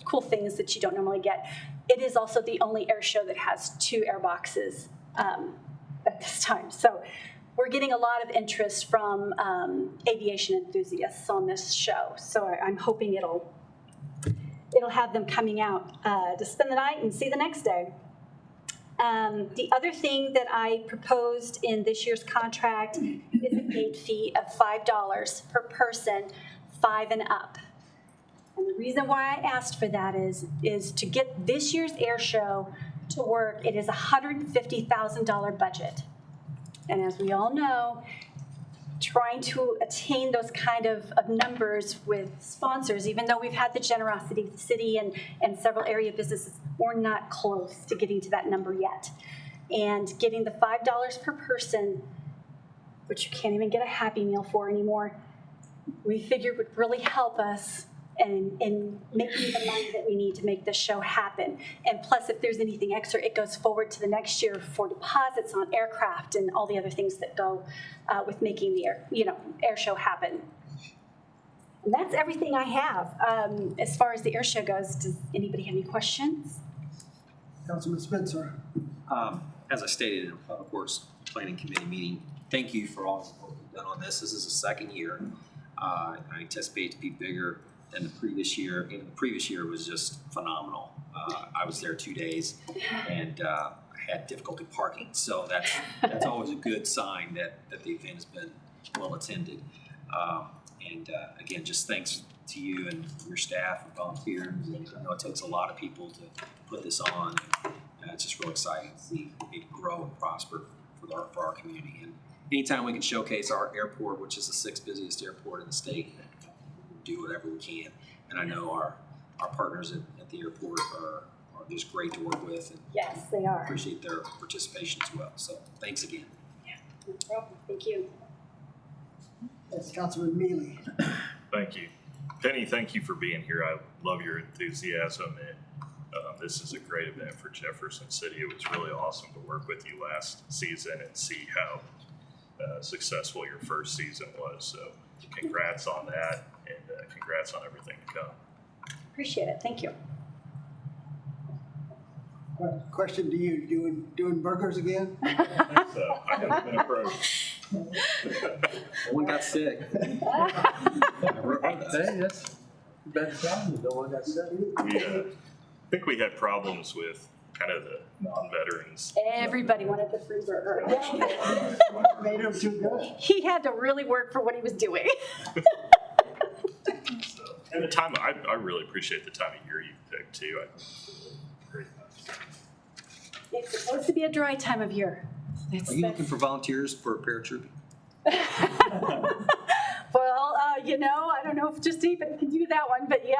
cool things that you don't normally get. It is also the only air show that has 2 air boxes at this time. So we're getting a lot of interest from aviation enthusiasts on this show. So I'm hoping it'll have them coming out to spend the night and see the next day. The other thing that I proposed in this year's contract is a gate fee of $5 per person, 5 and up. And the reason why I asked for that is to get this year's air show to work, it is a $150,000 budget. And as we all know, trying to attain those kind of numbers with sponsors, even though we've had the generosity of the city and several area businesses, we're not close to getting to that number yet. And getting the $5 per person, which you can't even get a Happy Meal for anymore, we figured would really help us in making the money that we need to make this show happen. And plus, if there's anything extra, it goes forward to the next year for deposits on aircraft and all the other things that go with making the air show happen. And that's everything I have. As far as the air show goes, does anybody have any questions? Councilman Spencer. As I stated in a public works planning committee meeting, thank you for all the work you've done on this. This is the second year. I anticipate it to be bigger than the previous year. And the previous year was just phenomenal. I was there 2 days and I had difficulty parking. So that's always a good sign that the event has been well attended. Again, just thanks to you and your staff and volunteers. And I know it takes a lot of people to put this on. And it's just real exciting to see it grow and prosper for our community. And anytime we can showcase our airport, which is the 6th busiest airport in the state, we'll do whatever we can. And I know our partners at the airport are just great to work with. And yes, they are. Appreciate their participation as well. So thanks again. Yeah, no problem. Thank you. Yes, Councilman Mealy. Thank you. Penny, thank you for being here. I love your enthusiasm, and this is a great event for Jefferson City. It was really awesome to work with you last season and see how successful your first season was. So congrats on that, and congrats on everything to come. Appreciate it. Thank you. Question to you, doing burgers again? So I haven't been approached. One got sick. Hey, that's bad problem. No one got sick. I think we had problems with kind of the non-veterans. Everybody wanted the free burger. Made him too good. He had to really work for what he was doing. And the time, I really appreciate the time of year you picked too. Great. It's supposed to be a dry time of year. Are you looking for volunteers for paratrooping? Well, I don't know if just even can do that one, but yeah.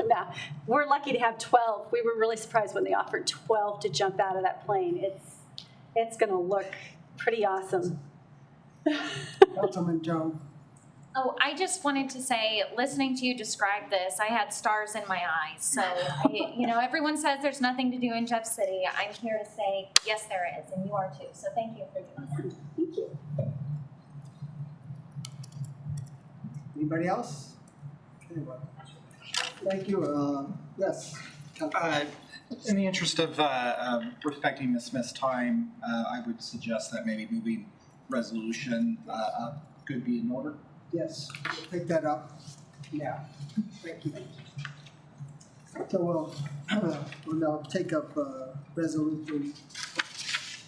No, we're lucky to have 12. We were really surprised when they offered 12 to jump out of that plane. It's going to look pretty awesome. Councilman Joe. Oh, I just wanted to say, listening to you describe this, I had stars in my eyes. So, everyone says there's nothing to do in Jeff City. I'm here to say, yes, there is, and you are too. So thank you for doing that. Thank you. Anybody else? Okay, well, thank you. Yes. In the interest of respecting Ms. Smith's time, I would suggest that maybe moving resolution could be in order. Yes, we'll pick that up now. Thank you. So we'll now take up resolution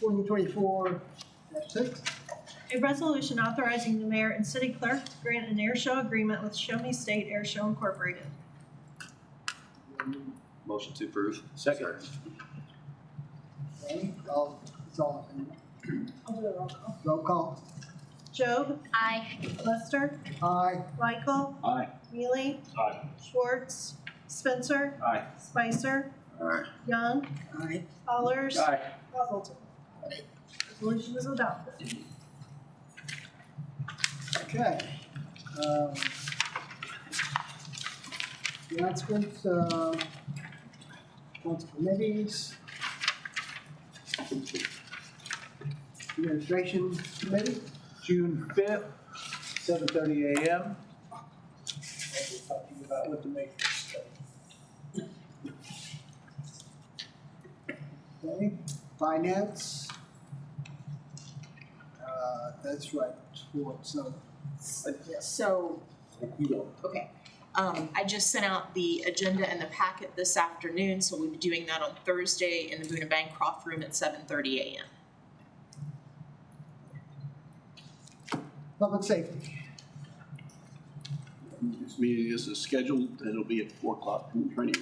2024-6. A resolution authorizing the mayor and city clerk to grant an air show agreement with Show Me State Air Show Incorporated. Motion to approve. Second. Okay, it's all in. I'll do a roll call. Roll call. Job, Aye. Lester, Aye. Michael, Aye. Neely, Aye. Schwartz, Spencer, Aye. Spicer, Aye. Young, Aye. Allers, Aye. Hazelton. Resolution is adopted. Okay. Announcements, council committees. Administration committee. June 5th, 7:30 a.m. We'll be talking about what to make this study. Okay. Finance. That's right. So, okay. I just sent out the agenda and the packet this afternoon, so we'll be doing that on Thursday in the Boone Bancroft room at 7:30 a.m. Public safety. This meeting is scheduled, and it'll be at 4 o'clock in the training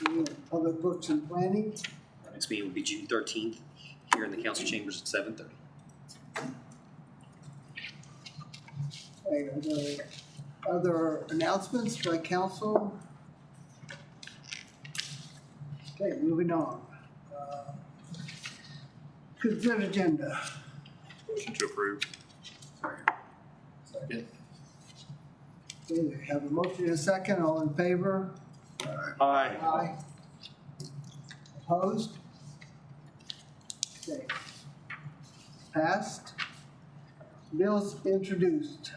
room. Public works and planning. Our next meeting will be June 13th here in the council chambers at 7:30. Okay, are there other announcements by council? Okay, moving on. Consent agenda. Motion to approve. Second. Okay, we have a motion and a second. All in favor? Aye. Aye. Opposed? Okay. Passed. Bills introduced.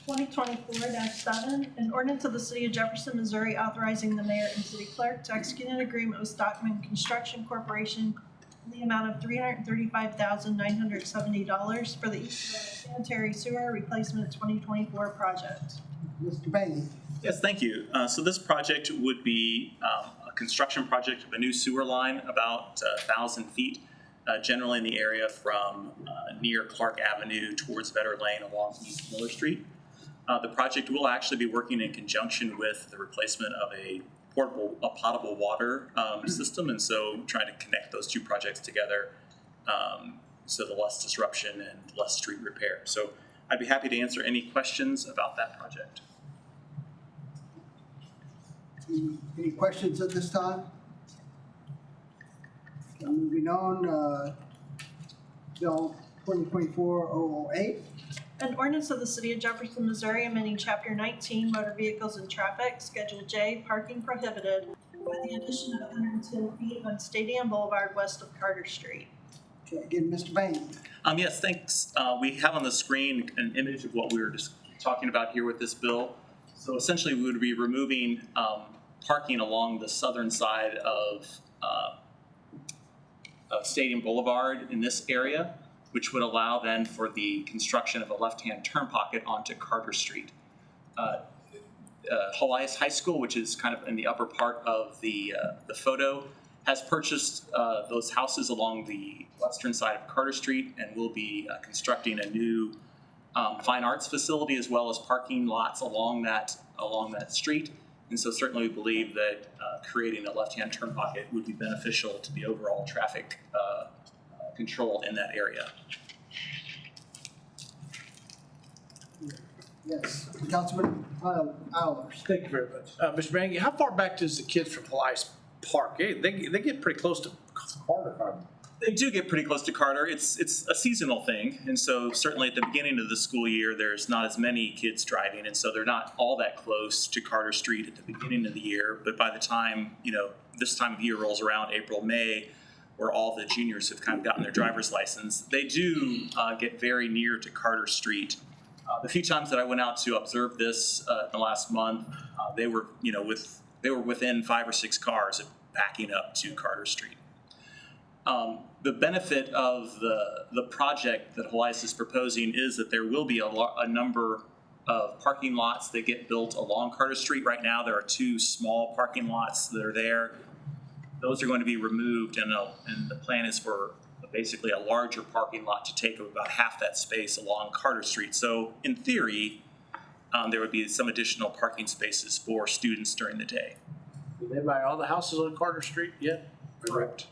2024-7, an ordinance of the city of Jefferson, Missouri authorizing the mayor and city clerk to execute an agreement with Stockman Construction Corporation in the amount of $335,970 for the East Sanitary Sewer Replacement 2024 project. Mr. Bailey. Yes, thank you. So this project would be a construction project of a new sewer line about 1,000 feet, generally in the area from near Clark Avenue towards Vetter Lane along East Miller Street. The project will actually be working in conjunction with the replacement of a potable water system, and so trying to connect those two projects together so the less disruption and less street repair. So I'd be happy to answer any questions about that project. Any questions at this time? Okay, moving on, Bill 2024-008. An ordinance of the city of Jefferson, Missouri, amending Chapter 19, Motor Vehicles and Traffic, Schedule J, Parking Prohibited, with the addition of 110 feet on Stadium Boulevard west of Carter Street. Okay, again, Mr. Bain. Yes, thanks. We have on the screen an image of what we were just talking about here with this bill. So essentially, we would be removing parking along the southern side of Stadium Boulevard in this area, which would allow then for the construction of a left-hand turn pocket onto Carter Street. Helias High School, which is kind of in the upper part of the photo, has purchased those houses along the western side of Carter Street and will be constructing a new fine arts facility as well as parking lots along that street. And so certainly we believe that creating a left-hand turn pocket would be beneficial to the overall traffic control in that area. Yes, Councilman Allers. Thank you very much. Mr. Mangy, how far back does the kids from Helias park? They get pretty close to Carter. They do get pretty close to Carter. It's a seasonal thing, and so certainly at the beginning of the school year, there's not as many kids driving, and so they're not all that close to Carter Street at the beginning of the year. But by the time this time of year rolls around, April, May, where all the juniors have kind of gotten their driver's license, they do get very near to Carter Street. The few times that I went out to observe this in the last month, they were within 5 or 6 cars of backing up to Carter Street. The benefit of the project that Helias is proposing is that there will be a number of parking lots that get built along Carter Street. Right now, there are 2 small parking lots that are there. Those are going to be removed, and the plan is for basically a larger parking lot to take up about half that space along Carter Street. So in theory, there would be some additional parking spaces for students during the day. Did they buy all the houses on Carter Street yet? Correct.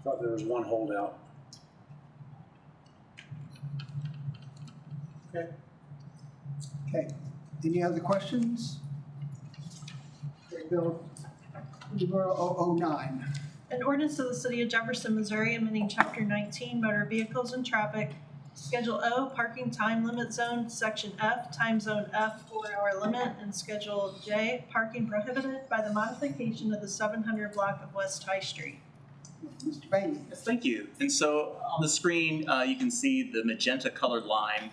Thought there was one holdout. Okay. Okay, any other questions? Okay, Bill, number 009. An ordinance of the City of Jefferson, Missouri, amending Chapter 19, Motor Vehicles and Traffic, Schedule O, Parking Time Limit Zone, Section F, Time Zone F, 4-hour limit, and Schedule J, Parking Prohibited by the modification of the 700 block of West High Street. Mr. Bailey. Yes, thank you. And so on the screen, you can see the magenta colored line.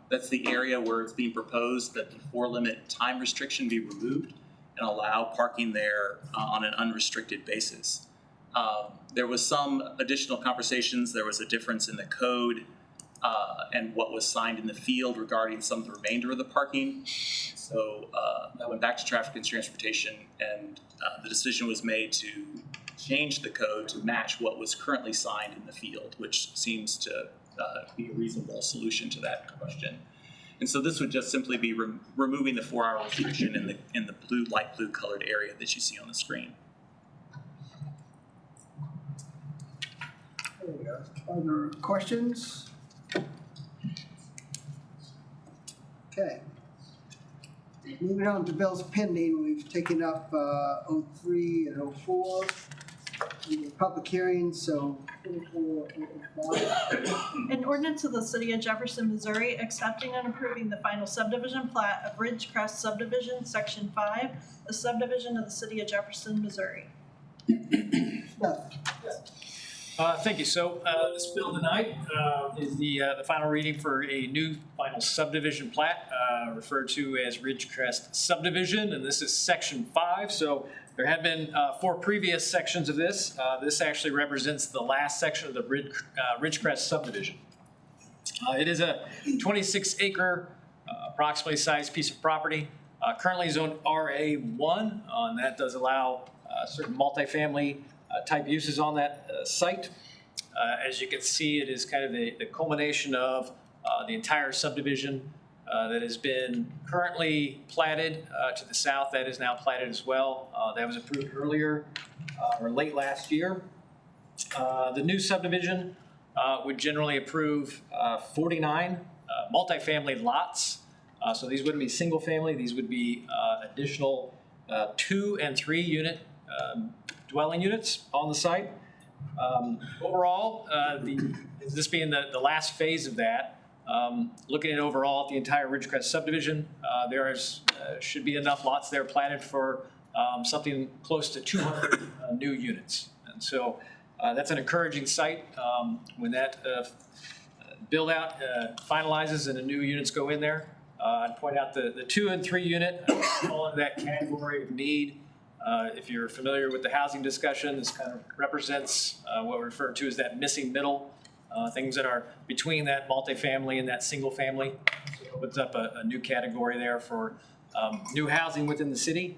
That's the area where it's being proposed that the 4-limit time restriction be removed and allow parking there on an unrestricted basis. There was some additional conversations. There was a difference in the code and what was signed in the field regarding some of the remainder of the parking. So that went back to Traffic and Transportation, and the decision was made to change the code to match what was currently signed in the field, which seems to be a reasonable solution to that question. And so this would just simply be removing the 4-hour restriction in the blue, light blue colored area that you see on the screen. Other questions? Okay. Moving on to bills pending, we've taken up 03 and 04. Public hearings, so 24, 05. An ordinance of the City of Jefferson, Missouri, accepting and approving the final subdivision plat of Ridgecrest Subdivision, Section 5, a subdivision of the City of Jefferson, Missouri. Thank you. So this bill tonight is the final reading for a new final subdivision plat referred to as Ridgecrest Subdivision, and this is Section 5. So there have been 4 previous sections of this. This actually represents the last section of the Ridgecrest Subdivision. It is a 26-acre, approximately sized piece of property, currently zoned RA1, and that does allow certain multifamily type uses on that site. As you can see, it is kind of the culmination of the entire subdivision that has been currently platted to the south. That is now platted as well. That was approved earlier or late last year. The new subdivision would generally approve 49 multifamily lots. So these wouldn't be single family. These would be additional 2 and 3 unit dwelling units on the site. Overall, this being the last phase of that, looking at overall at the entire Ridgecrest subdivision, there should be enough lots there platted for something close to 200 new units. And so that's an encouraging site. When that build out finalizes and the new units go in there, I'd point out the 2 and 3 unit fall into that category of need. If you're familiar with the housing discussion, this kind of represents what we refer to as that missing middle, things that are between that multifamily and that single family. So it opens up a new category there for new housing within the city.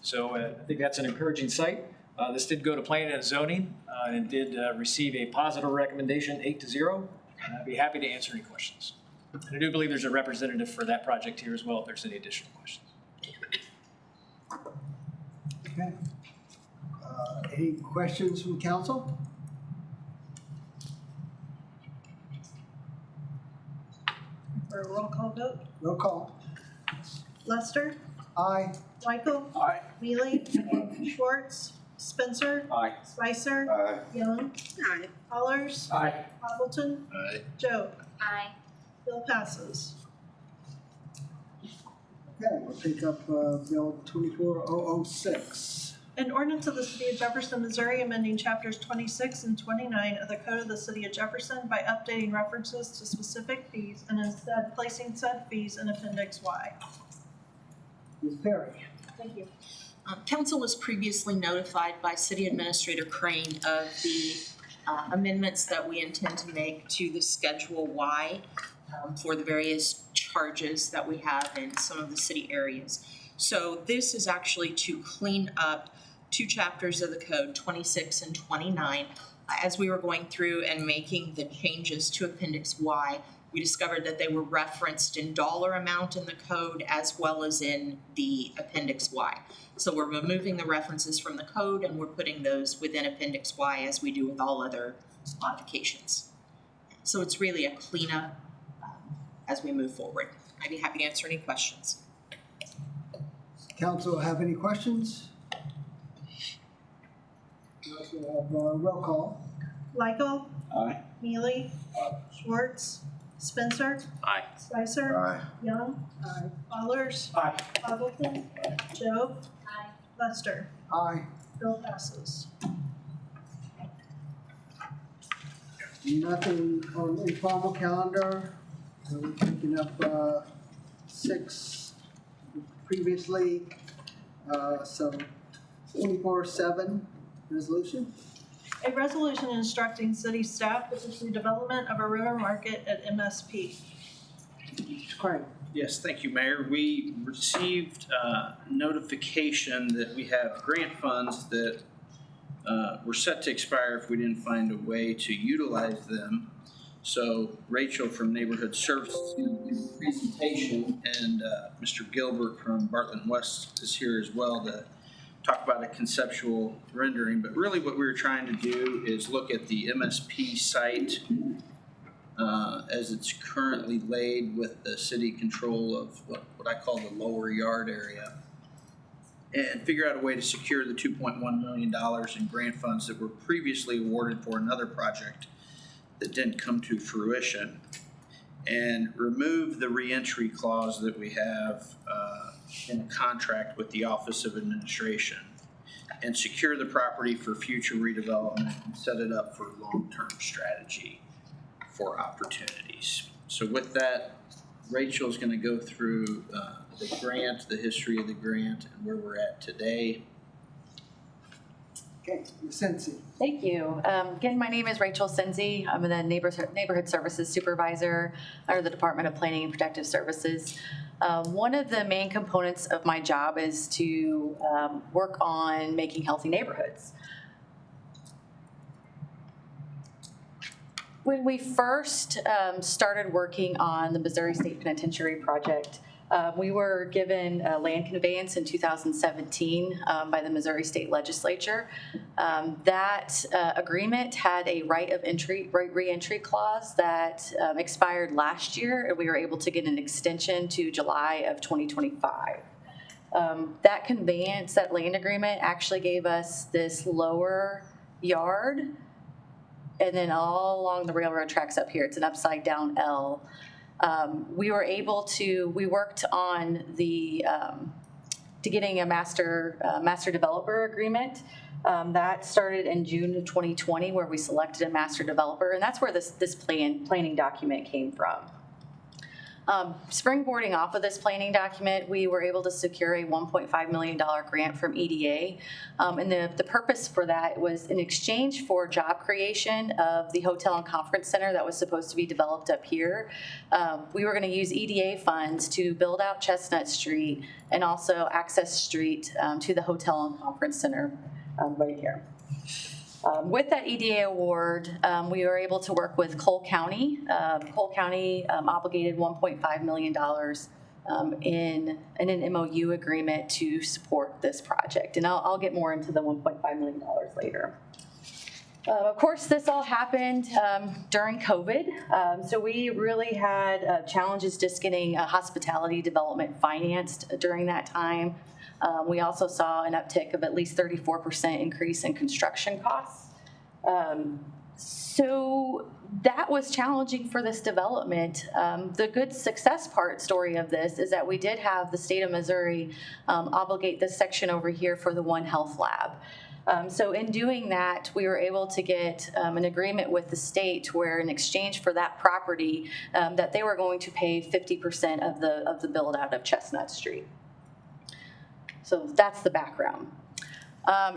So I think that's an encouraging site. This did go to planning and zoning and did receive a positive recommendation, 8-0. And I'd be happy to answer any questions. And I do believe there's a representative for that project here as well if there's any additional questions. Okay. Any questions from council? For a roll call vote? Roll call. Lester, Aye. Michael. Aye. Mealy. Schwartz, Spencer. Aye. Spicer. Aye. Young. Allers. Aye. Middleton. Aye. Joe. Aye. Bill passes. Okay, we'll take up Bill 24006. An ordinance of the City of Jefferson, Missouri, amending chapters 26 and 29 of the Code of the City of Jefferson by updating references to specific fees and instead placing said fees in Appendix Y. Ms. Perry. Thank you. Council was previously notified by City Administrator Crane of the amendments that we intend to make to the Schedule Y for the various charges that we have in some of the city areas. So this is actually to clean up 2 chapters of the code, 26 and 29. As we were going through and making the changes to Appendix Y, we discovered that they were referenced in dollar amount in the code as well as in the Appendix Y. So we're removing the references from the code and we're putting those within Appendix Y as we do with all other modifications. So it's really a cleanup as we move forward. I'd be happy to answer any questions. Council have any questions? Council have roll call. Michael. Aye. Mealy. Schwartz, Spencer. Aye. Spicer. Aye. Young. Allers. Aye. Middleton. Joe. Aye. Lester. Aye. Bill passes. Nothing on informal calendar. We're picking up 6 previously. So 24/7 resolution. A resolution instructing city staff to pursue development of a river market at MSP. Mr. Craig. Yes, thank you, Mayor. We received notification that we have grant funds that were set to expire if we didn't find a way to utilize them. So Rachel from Neighborhood Services did a presentation, and Mr. Gilbert from Bartlett West is here as well to talk about a conceptual rendering. But really what we were trying to do is look at the MSP site as it's currently laid with the city control of what I call the lower yard area, and figure out a way to secure the $2.1 million in grant funds that were previously awarded for another project that didn't come to fruition, and remove the reentry clause that we have in a contract with the Office of Administration, and secure the property for future redevelopment and set it up for long-term strategy for opportunities. So with that, Rachel's going to go through the grant, the history of the grant, and where we're at today. Okay, Ms. Sensi. Thank you. Again, my name is Rachel Senzi. I'm the Neighborhood Services Supervisor under the Department of Planning and Protective Services. One of the main components of my job is to work on making healthy neighborhoods. When we first started working on the Missouri State Penitentiary project, we were given a land conveyance in 2017 by the Missouri State Legislature. That agreement had a right of re-entry clause that expired last year, and we were able to get an extension to July of 2025. That conveyance, that land agreement, actually gave us this lower yard, and then all along the railroad tracks up here, it's an upside down L. We worked on to getting a master developer agreement. That started in June of 2020, where we selected a master developer, and that's where this planning document came from. Springboarding off of this planning document, we were able to secure a $1.5 million grant from EDA. And the purpose for that was in exchange for job creation of the hotel and conference center that was supposed to be developed up here. We were going to use EDA funds to build out Chestnut Street and also Access Street to the hotel and conference center right here. With that EDA award, we were able to work with Cole County. Cole County obligated $1.5 million in an MOU agreement to support this project. And I'll get more into the $1.5 million later. Of course, this all happened during COVID, so we really had challenges just getting hospitality development financed during that time. We also saw an uptick of at least 34% increase in construction costs. So that was challenging for this development. The good success story of this is that we did have the state of Missouri obligate this section over here for the One Health Lab. So in doing that, we were able to get an agreement with the state where in exchange for that property, that they were going to pay 50% of the build out of Chestnut Street. So that's the background.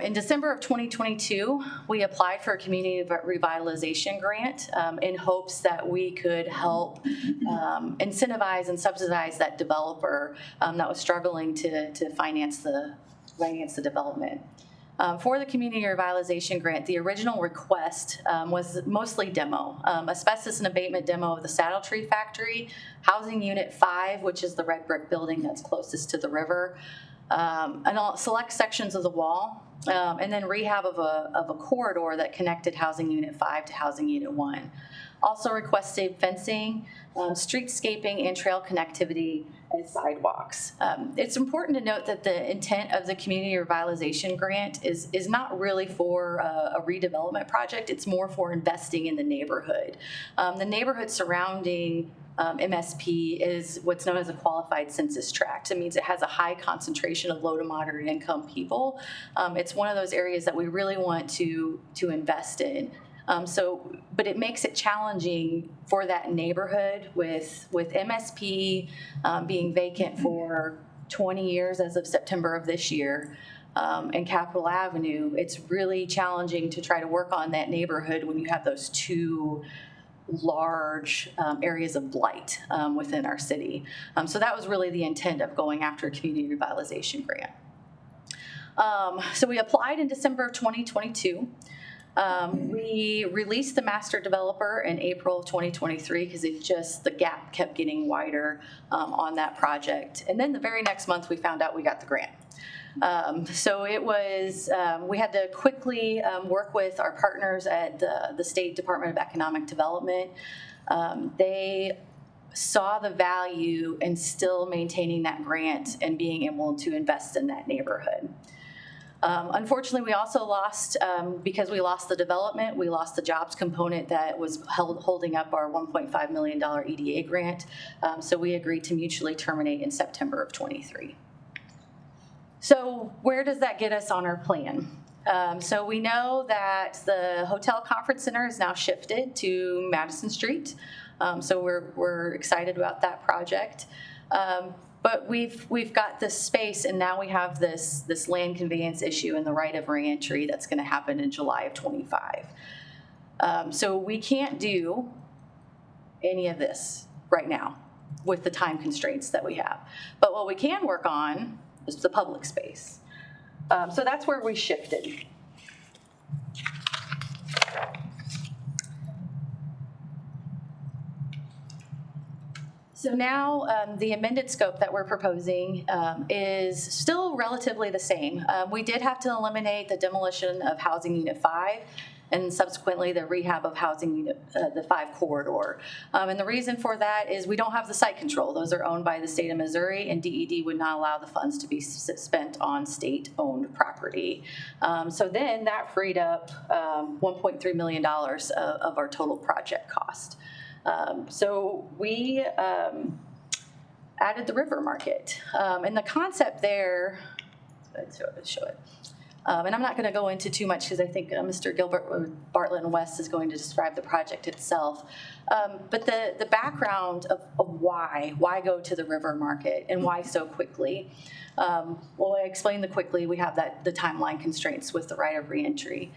In December of 2022, we applied for a community revitalization grant in hopes that we could help incentivize and subsidize that developer that was struggling to finance the development. For the community revitalization grant, the original request was mostly demo, asbestos and abatement demo of the Saddle Tree Factory, Housing Unit 5, which is the red brick building that's closest to the river, and select sections of the wall, and then rehab of a corridor that connected Housing Unit 5 to Housing Unit 1. Also requested fencing, streetscaping, and trail connectivity and sidewalks. It's important to note that the intent of the community revitalization grant is not really for a redevelopment project. It's more for investing in the neighborhood. The neighborhood surrounding MSP is what's known as a qualified census tract. It means it has a high concentration of low to moderate income people. It's one of those areas that we really want to invest in. But it makes it challenging for that neighborhood with MSP being vacant for 20 years as of September of this year. And Capitol Avenue, it's really challenging to try to work on that neighborhood when you have those two large areas of blight within our city. So that was really the intent of going after a community revitalization grant. So we applied in December of 2022. We released the master developer in April of 2023 because the gap kept getting wider on that project. And then the very next month we found out we got the grant. So it was, we had to quickly work with our partners at the State Department of Economic Development. They saw the value in still maintaining that grant and being able to invest in that neighborhood. Unfortunately, we also lost, because we lost the development, we lost the jobs component that was holding up our $1.5 million EDA grant. So we agreed to mutually terminate in September of 23. So where does that get us on our plan? So we know that the Hotel Conference Center is now shifted to Madison Street. So we're excited about that project. But we've got this space, and now we have this land conveyance issue and the right of reentry that's going to happen in July of 25. So we can't do any of this right now with the time constraints that we have. But what we can work on is the public space. So that's where we shifted. So now the amended scope that we're proposing is still relatively the same. We did have to eliminate the demolition of Housing Unit 5 and subsequently the rehab of Housing Unit, the 5 corridor. And the reason for that is we don't have the site control. Those are owned by the state of Missouri, and DED would not allow the funds to be spent on state-owned property. So then that freed up $1.3 million of our total project cost. So we added the river market. And the concept there, let's show it. And I'm not going to go into too much because I think Mr. Gilbert, Bartlett, and West is going to describe the project itself. But the background of why go to the river market and why so quickly. Well, I explained the quickly. We have the timeline constraints with the right of reentry.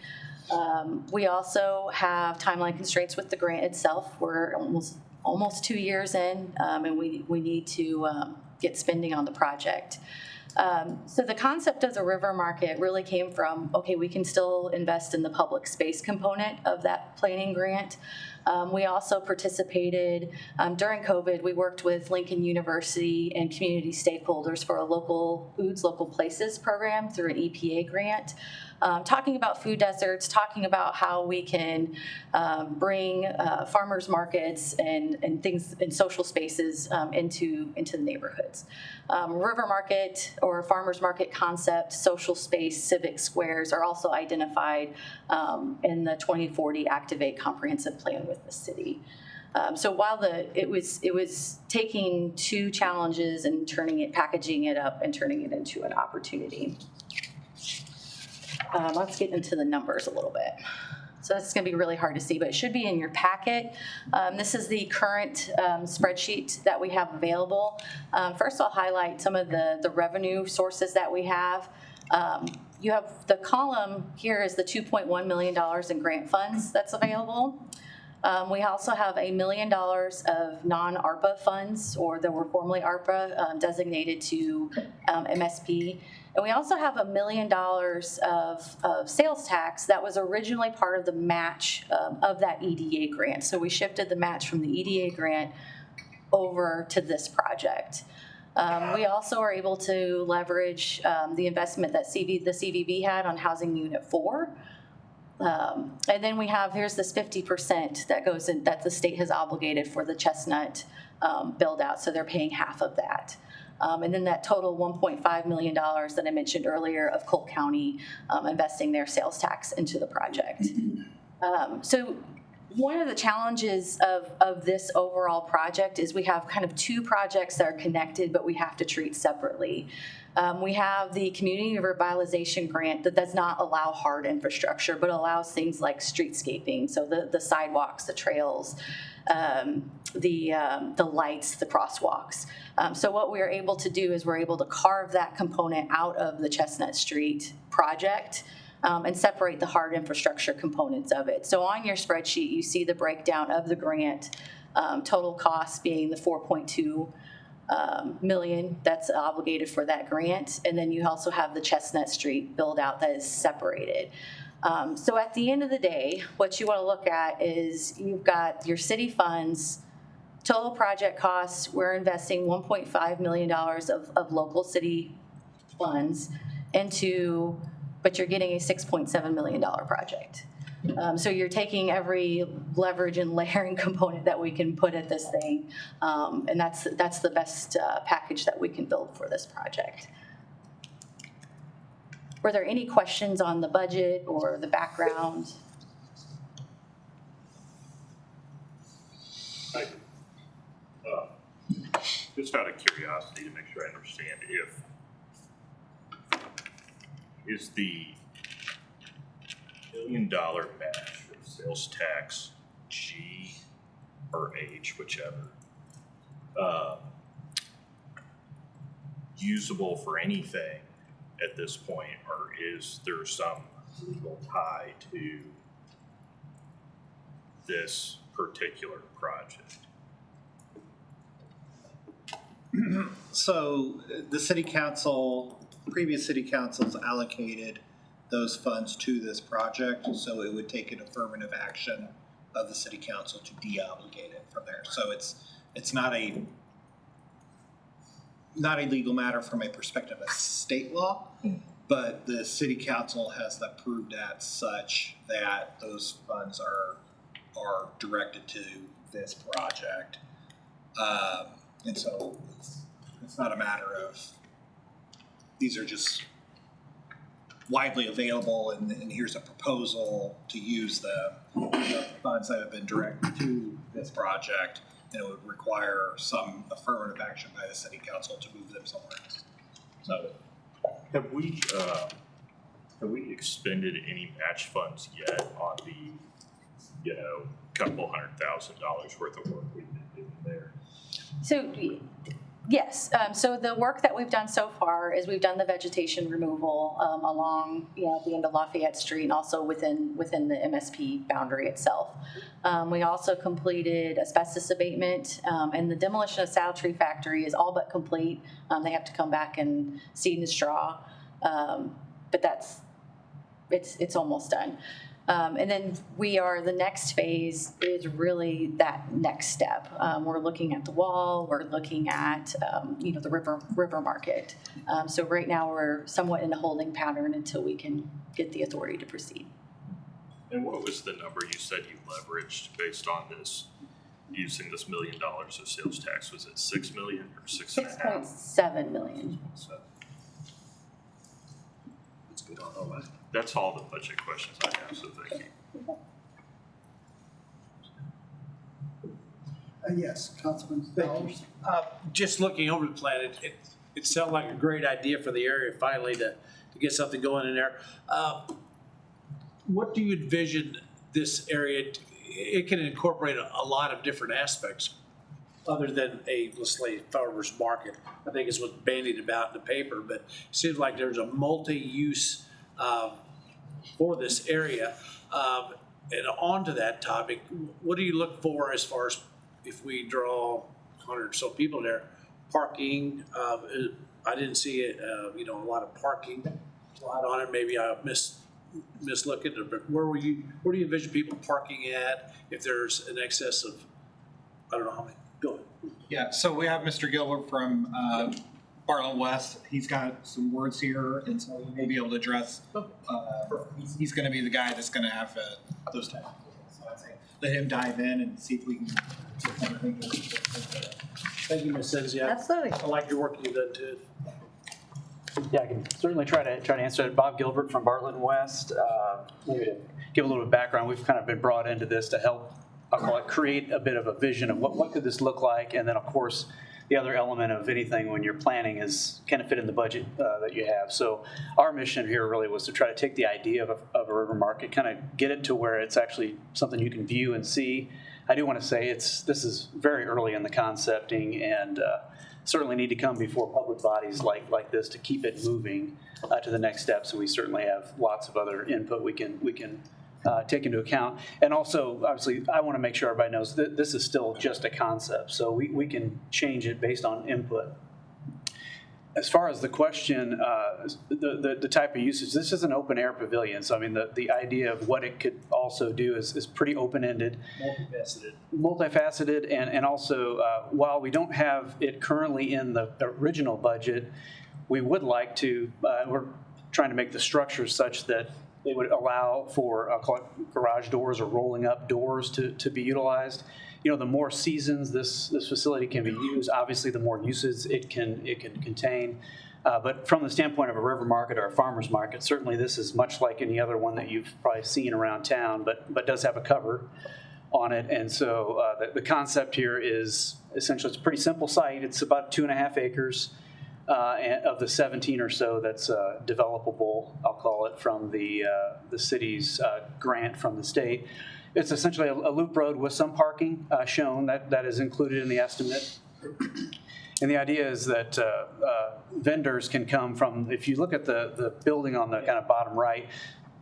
We also have timeline constraints with the grant itself. We're almost 2 years in, and we need to get spending on the project. So the concept of the river market really came from, okay, we can still invest in the public space component of that planning grant. We also participated during COVID. We worked with Lincoln University and community stakeholders for a local UDS Local Places program through an EPA grant. talking about food deserts, talking about how we can bring farmers markets and things in social spaces into the neighborhoods. River market or farmers market concept, social space, civic squares are also identified in the 2040 Activate Comprehensive Plan with the city. So while it was taking two challenges and packaging it up and turning it into an opportunity. Let's get into the numbers a little bit. So that's going to be really hard to see, but it should be in your packet. This is the current spreadsheet that we have available. First, I'll highlight some of the revenue sources that we have. You have the column here is the $2.1 million in grant funds that's available. We also have $1 million of non-ARPA funds, or that were formerly ARPA, designated to MSP. And we also have $1 million of sales tax that was originally part of the match of that EDA grant. So we shifted the match from the EDA grant over to this project. We also are able to leverage the investment that the CVB had on Housing Unit 4. And then we have, here's this 50% that goes in, that the state has obligated for the Chestnut build out. So they're paying half of that. And then that total $1.5 million that I mentioned earlier of Cole County investing their sales tax into the project. So one of the challenges of this overall project is we have kind of two projects that are connected, but we have to treat separately. We have the community revitalization grant that does not allow hard infrastructure, but allows things like streetscaping, so the sidewalks, the trails, the lights, the crosswalks. So what we are able to do is we're able to carve that component out of the Chestnut Street project and separate the hard infrastructure components of it. So on your spreadsheet, you see the breakdown of the grant, total cost being the 4.2 million that's obligated for that grant. And then you also have the Chestnut Street build out that is separated. So at the end of the day, what you want to look at is you've got your city funds, total project costs. We're investing $1.5 million of local city funds into, but you're getting a $6.7 million project. So you're taking every leverage and layering component that we can put at this thing, and that's the best package that we can build for this project. Were there any questions on the budget or the background? Just out of curiosity to make sure I understand, is the $1 million match for sales tax G or H, whichever, usable for anything at this point, or is there some legal tie to this particular project? So the city council, previous city councils allocated those funds to this project, so it would take an affirmative action of the city council to de-obligate it from there. So it's not a legal matter from a perspective of state law, but the city council has approved that such that those funds are directed to this project. And so it's not a matter of, these are just widely available and here's a proposal to use them. The funds that have been directed to this project, and it would require some affirmative action by the city council to move them somewhere else. So have we expended any match funds yet on the, couple $100,000 worth of work we've been doing there? So yes, so the work that we've done so far is we've done the vegetation removal along, the end of Lafayette Street and also within the MSP boundary itself. We also completed asbestos abatement, and the demolition of Saddle Tree Factory is all but complete. They have to come back and seed and straw, but it's almost done. And then the next phase is really that next step. We're looking at the wall, we're looking at, the river market. So right now we're somewhat in a holding pattern until we can get the authority to proceed. And what was the number you said you leveraged based on this, using this $1 million of sales tax? Was it 6 million or 6.5? 6.7 million. So That's good on all that. that's all the budget questions I have, so thank you. Yes, Councilman Powers. Just looking over the plan, it sounded like a great idea for the area finally to get something going in there. What do you envision this area? It can incorporate a lot of different aspects other than let's say, farmer's market. I think is what's bandied about in the paper, but it seems like there's a multi-use for this area. And on to that topic, what do you look for as far as if we draw 100 or so people there, parking? I didn't see a lot of parking slide on it. Maybe I mislooking it, but where do you envision people parking at if there's an excess of, I don't know how many? Go ahead. Yeah, so we have Mr. Gilbert from Bartlett West. He's got some words here, and so he may be able to address. He's going to be the guy that's going to have those types of things. So I'd say let him dive in and see if we can. Thank you, Ms. Senzia. Absolutely. I like your work you've done too. Yeah, I can certainly try to answer it. Bob Gilbert from Bartlett West. Maybe to give a little bit of background, we've kind of been brought into this to help, I'll call it, create a bit of a vision of what could this look like, and then of course the other element of anything when you're planning is can it fit in the budget that you have. So our mission here really was to try to take the idea of a river market, kind of get it to where it's actually something you can view and see. I do want to say this is very early in the concepting, and certainly need to come before public bodies like this to keep it moving to the next steps. And we certainly have lots of other input we can take into account. And also, obviously, I want to make sure everybody knows that this is still just a concept. So we can change it based on input. As far as the question, the type of usage, this is an open air pavilion. So I mean, the idea of what it could also do is pretty open-ended. Multifaceted, and also, while we don't have it currently in the original budget, we would like to, we're trying to make the structure such that they would allow for call it garage doors or rolling up doors to be utilized. The more seasons this facility can be used, obviously the more uses it can contain. But from the standpoint of a river market or a farmer's market, certainly this is much like any other one that you've probably seen around town, but does have a cover on it. And so the concept here is essentially it's a pretty simple site. It's about 2.5 acres of the 17 or so that's developable, I'll call it, from the city's grant from the state. It's essentially a loop road with some parking shown that is included in the estimate. And the idea is that vendors can come from, if you look at the building on the kind of bottom right,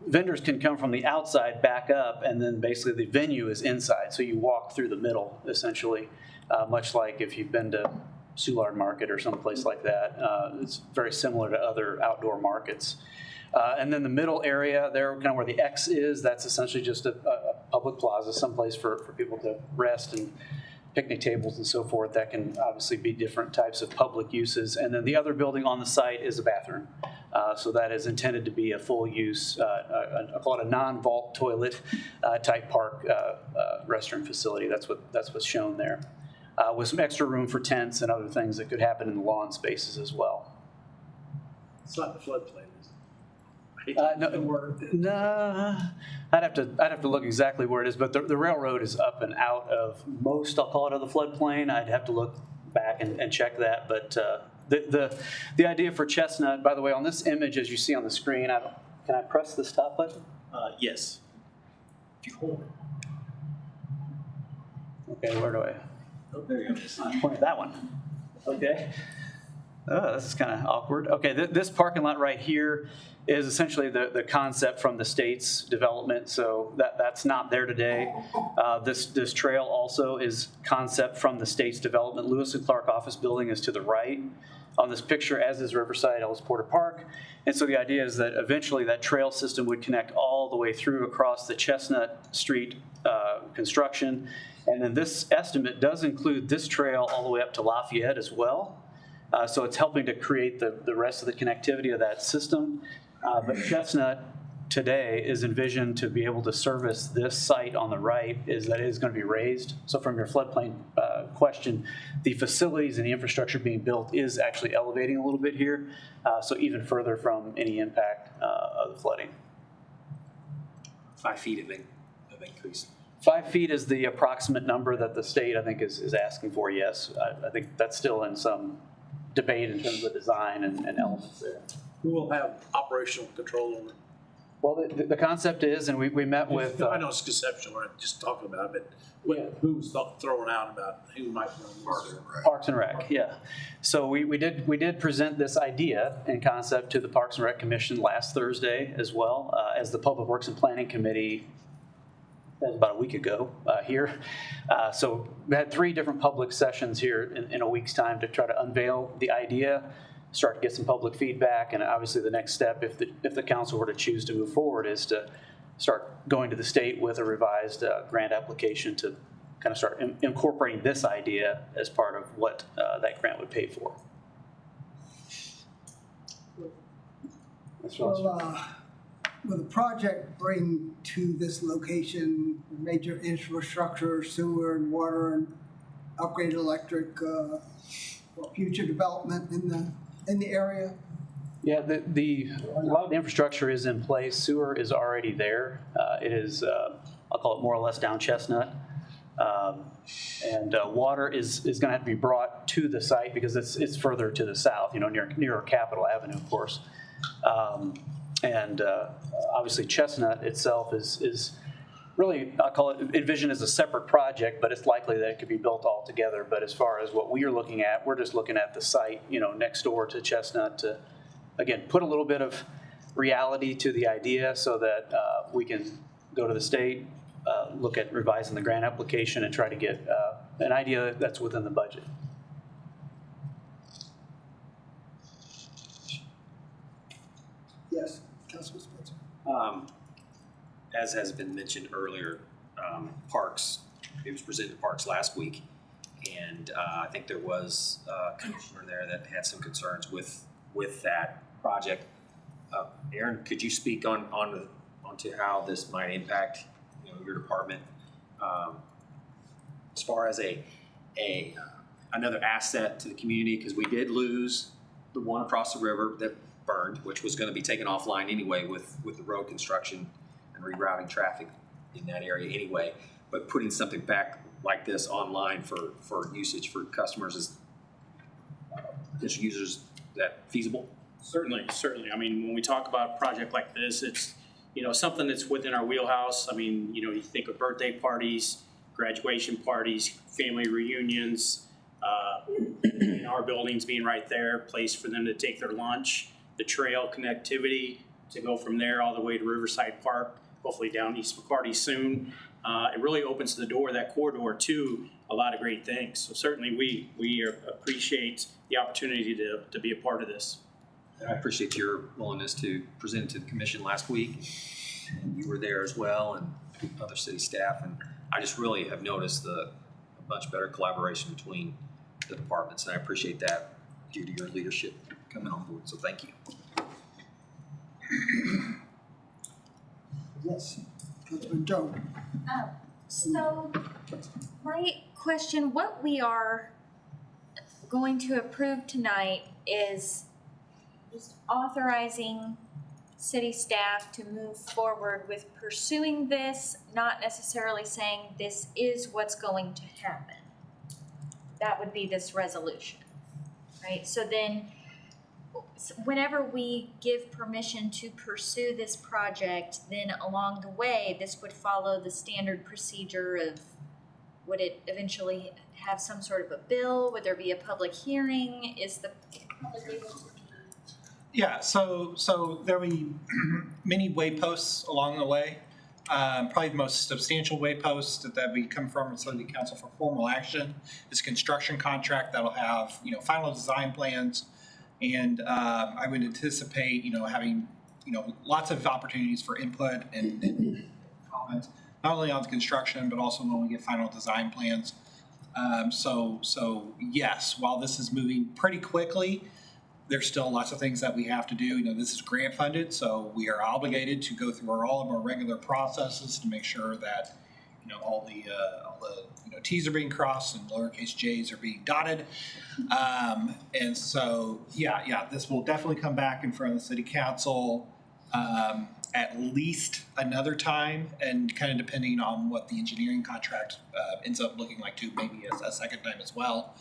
vendors can come from the outside back up, and then basically the venue is inside. So you walk through the middle, essentially, much like if you've been to Soulard Market or someplace like that. It's very similar to other outdoor markets. And then the middle area there, kind of where the X is, that's essentially just a public plaza, someplace for people to rest, and picnic tables and so forth. That can obviously be different types of public uses. And then the other building on the site is a bathroom. So that is intended to be a full use, I call it a non-vault toilet type park restroom facility. That's what's shown there. With some extra room for tents and other things that could happen in the lawn spaces as well. It's not the floodplain, is it? No, I'd have to look exactly where it is, but the railroad is up and out of most, I'll call it, of the floodplain. I'd have to look back and check that, but the idea for Chestnut, by the way, on this image, as you see on the screen, can I press the stop button? Yes. If you hold it. Okay, where do I? Oh, there you go. Point at that one. Okay. Oh, this is kind of awkward. Okay, this parking lot right here is essentially the concept from the state's development, so that's not there today. This trail also is concept from the state's development. Lewis and Clark office building is to the right on this picture, as is Riverside Ellis Porter Park. And so the idea is that eventually that trail system would connect all all the way through across the Chestnut Street construction. And then this estimate does include this trail all the way up to Lafayette as well. So it's helping to create the rest of the connectivity of that system. But Chestnut today is envisioned to be able to service this site on the right is going to be raised. So from your floodplain question, the facilities and the infrastructure being built is actually elevating a little bit here. So even further from any impact of the flooding. 5 feet of increase. 5 feet is the approximate number that the state, I think, is asking for, yes. I think that's still in some debate in terms of design and elements there. Who will have operational control over it? Well, the concept is, and we met with... I know it's conceptual, we're just talking about it, but who's throwing out about who might run Parks and Rec, yeah. So we did present this idea and concept to the Parks and Rec Commission last Thursday as well as the Public Works and Planning Committee. That was about a week ago here. So we had 3 different public sessions here in a week's time to try to unveil the idea, start to get some public feedback, and obviously the next step, if the council were to choose to move forward, is to start going to the state with a revised grant application to kind of start incorporating this idea as part of what that grant would pay for. Will the project bring to this location major infrastructure, sewer and water and upgraded electric for future development in the area? Yeah, a lot of the infrastructure is in place. Sewer is already there. It is, I'll call it more or less down Chestnut. And water is going to have to be brought to the site because it's further to the south, near Capitol Avenue, of course. And obviously Chestnut itself is really, I'll call it, envisioned as a separate project, but it's likely that it could be built all together. But as far as what we are looking at, we're just looking at the site, next door to Chestnut to, again, put a little bit of reality to the idea so that we can go to the state, look at revising the grant application and try to get an idea that's within the budget. Yes, Councilman Spencer. As has been mentioned earlier, Parks, it was presented to Parks last week, and I think there was a commissioner there that had some concerns with that project. Aaron, could you speak onto how this might impact your department as far as another asset to the community? Because we did lose the one across the river that burned, which was going to be taken offline anyway with the road construction and rerouting traffic in that area anyway. But putting something back like this online for usage for customers is potential users, is that feasible? Certainly. I mean, when we talk about a project like this, it's something that's within our wheelhouse. I mean, you think of birthday parties, graduation parties, family reunions, our buildings being right there, place for them to take their lunch, the trail connectivity to go from there all the way to Riverside Park, hopefully down East McCarty soon. It really opens the door, that corridor, to a lot of great things. So certainly we appreciate the opportunity to be a part of this. I appreciate your willingness to present to the commission last week, and you were there as well, and other city staff, and I just really have noticed a much better collaboration between the departments, and I appreciate that due to your leadership coming on board, so thank you. Yes, Councilman Joe. So my question, what we are going to approve tonight is just authorizing city staff to move forward with pursuing this, not necessarily saying this is what's going to happen. That would be this resolution, right? So then whenever we give permission to pursue this project, then along the way, this would follow the standard procedure of, would it eventually have some sort of a bill? Would there be a public hearing? Is the public able to? Yeah, so there'll be many wayposts along the way. Probably the most substantial waypost that we come from City Council for formal action is a construction contract that'll have final design plans, and I would anticipate having lots of opportunities for input and comments, not only on the construction, but also when we get final design plans. So yes, while this is moving pretty quickly, there's still lots of things that we have to do. This is grant funded, so we are obligated to go through all of our regular processes to make sure that all the T's are being crossed and lowercase j's are being dotted. And so this will definitely come back in front of the city council at least another time, and kind of depending on what the engineering contract ends up looking like too, maybe a second time as well.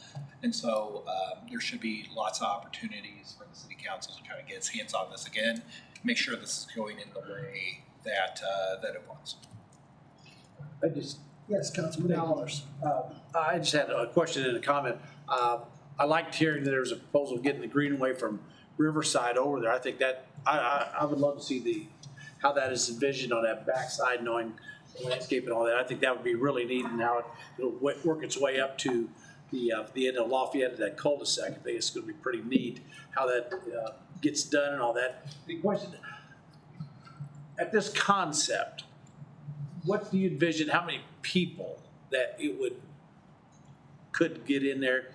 And so there should be lots of opportunities for the city council to kind of get its hands on this again, make sure this is going in the way that it wants. Yes, Councilman Allers. I just had a question and a comment. I liked hearing that there was a proposal getting the greenway from Riverside over there. I think that, I would love to see how that is envisioned on that backside, knowing the landscape and all that. I think that would be really neat, and how it'll work its way up to the end of Lafayette, that cul-de-sac. I think it's going to be pretty neat how that gets done and all that. The question, at this concept, what do you envision, how many people that it could get in there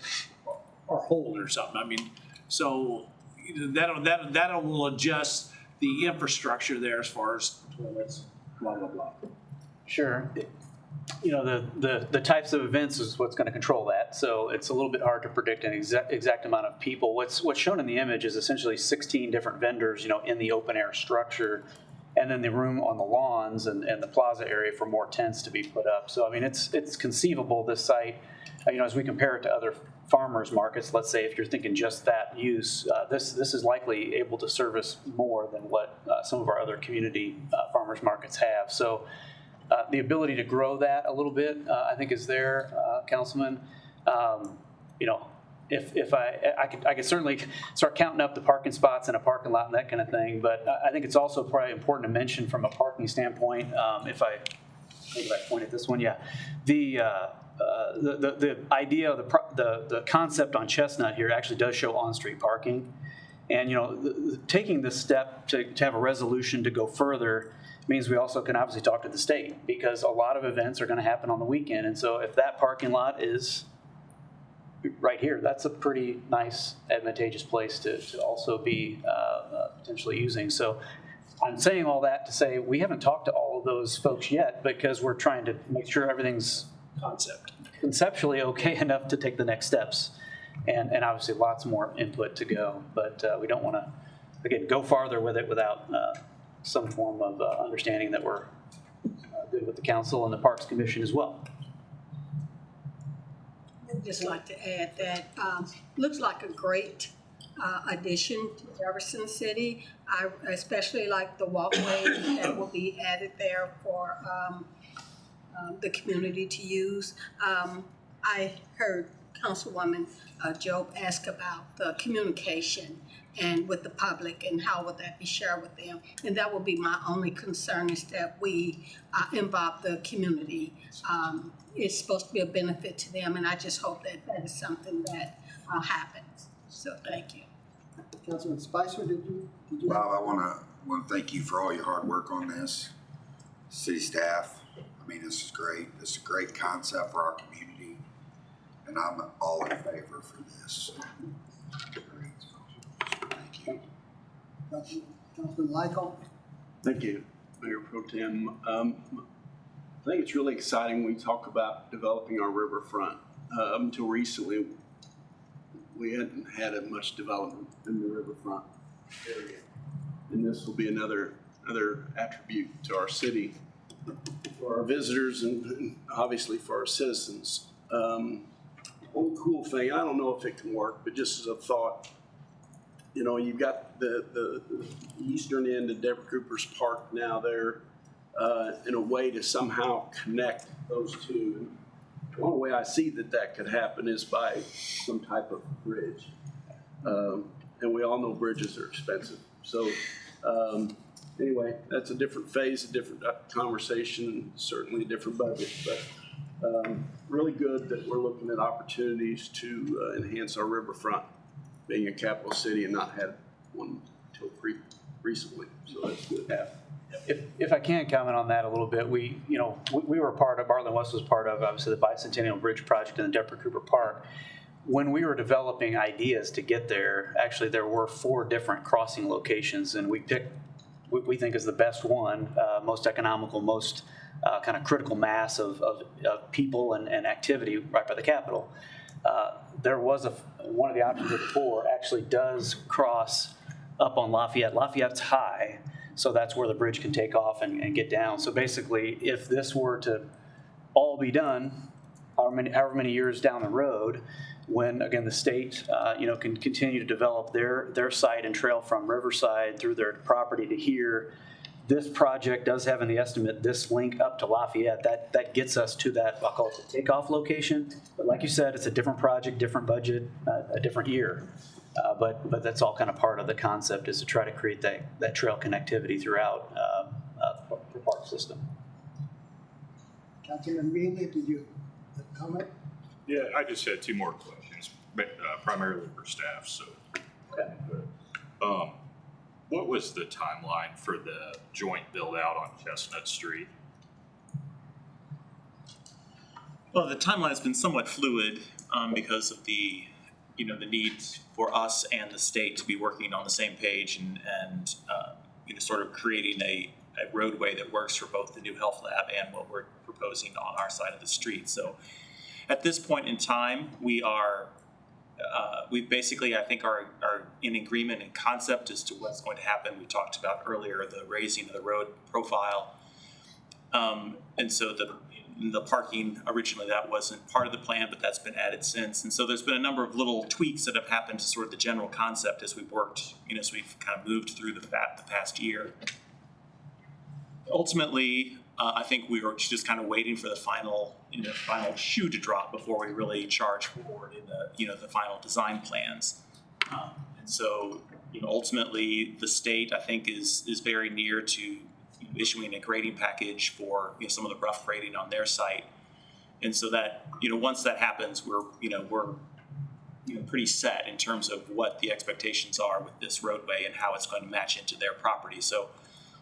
or hold or something? I mean, so that will adjust the infrastructure there as far as toilets, blah, blah, blah. Sure. The types of events is what's going to control that. So it's a little bit hard to predict an exact amount of people. What's shown in the image is essentially 16 different vendors, in the open air structure, and then the room on the lawns and the plaza area for more tents to be put up. So I mean, it's conceivable, this site, as we compare it to other farmers markets, let's say if you're thinking just that use, this is likely able to service more than what some of our other community farmers markets have. So the ability to grow that a little bit, I think, is there, Councilman. If I could certainly start counting up the parking spots in a parking lot and that kind of thing, but I think it's also probably important to mention from a parking standpoint, if I point at this one, the idea of the concept on Chestnut here actually does show on-street parking, and taking this step to have a resolution to go further means we also can obviously talk to the state, because a lot of events are going to happen on the weekend, and so if that parking lot is right here, that's a pretty nice, advantageous place to also be potentially using. So I'm saying all that to say we haven't talked to all of those folks yet, because we're trying to make sure everything's conceptually okay enough to take the next steps, and obviously lots more input to go, but we don't want to, again, go farther with it without some form of understanding that we're good with the council and the Parks Commission as well. I'd just like to add that looks like a great addition to Jefferson City. I especially like the walkway that will be added there for the community to use. I heard Councilwoman Jobe ask about the communication and with the public, and how would that be shared with them. And that will be my only concern, is that we involve the community. It's supposed to be a benefit to them, and I just hope that that is something that happens. So thank you. Councilman Spicer, did you? Bob, I want to thank you for all your hard work on this. City staff, I mean, this is great. This is a great concept for our community, and I'm all in favor for this. Thank you. Councilman Lytle? Thank you, Mayor Pro Tem. I think it's really exciting when we talk about developing our riverfront. Up until recently, we hadn't had much development in the riverfront area, and this will be another attribute to our city, for our visitors, and obviously for our citizens. One cool thing, I don't know if it can work, but just as a thought, you've got the eastern end of Deborah Cooper's Park now there, in a way to somehow connect those two. One way I see that could happen is by some type of bridge. And we all know bridges are expensive. So anyway, that's a different phase, a different conversation, certainly a different budget. But really good that we're looking at opportunities to enhance our riverfront, being a capital city and not had one until recently, so that's good. If I can comment on that a little bit, we were part of, Bartlett West was part of, obviously, the Bicentennial Bridge Project in the Deborah Cooper Park. When we were developing ideas to get there, actually there were 4 different crossing locations, and we picked what we think is the best one, most economical, most kind of critical mass of people and activity right by the Capitol. There was one of the options of the 4 actually does cross up on Lafayette. Lafayette's high, so that's where the bridge can take off and get down. So basically, if this were to all be done, however many years down the road, when again the state can continue to develop their site and trail from Riverside through their property to here, this project does have in the estimate this link up to Lafayette. That gets us to that, I'll call it the takeoff location. But like you said, it's a different project, different budget, a different year. But that's all kind of part of the concept, is to try to create that trail connectivity throughout the park system. Councilman Mealy, did you comment? Yeah, I just had 2 more questions, primarily for staff. So, what was the timeline for the joint build out on Chestnut Street? Well, the timeline has been somewhat fluid because of the need for us and the state to be working on the same page and sort of creating a roadway that works for both the new health lab and what we're proposing on our side of the street. So at this point in time, we basically, I think, are in agreement in concept as to what's going to happen. We talked about earlier the raising of the road profile. And so the parking, originally that wasn't part of the plan, but that's been added since. And so there's been a number of little tweaks that have happened to sort of the general concept as we've worked, as we've kind of moved through the past year. Ultimately, I think we were just kind of waiting for the final shoe to drop before we really charge forward in the final design plans. And so, ultimately, the state, I think, is very near to issuing a grading package for some of the rough grading on their site. And so that once that happens, we're pretty set in terms of what the expectations are with this roadway and how it's going to match into their property. So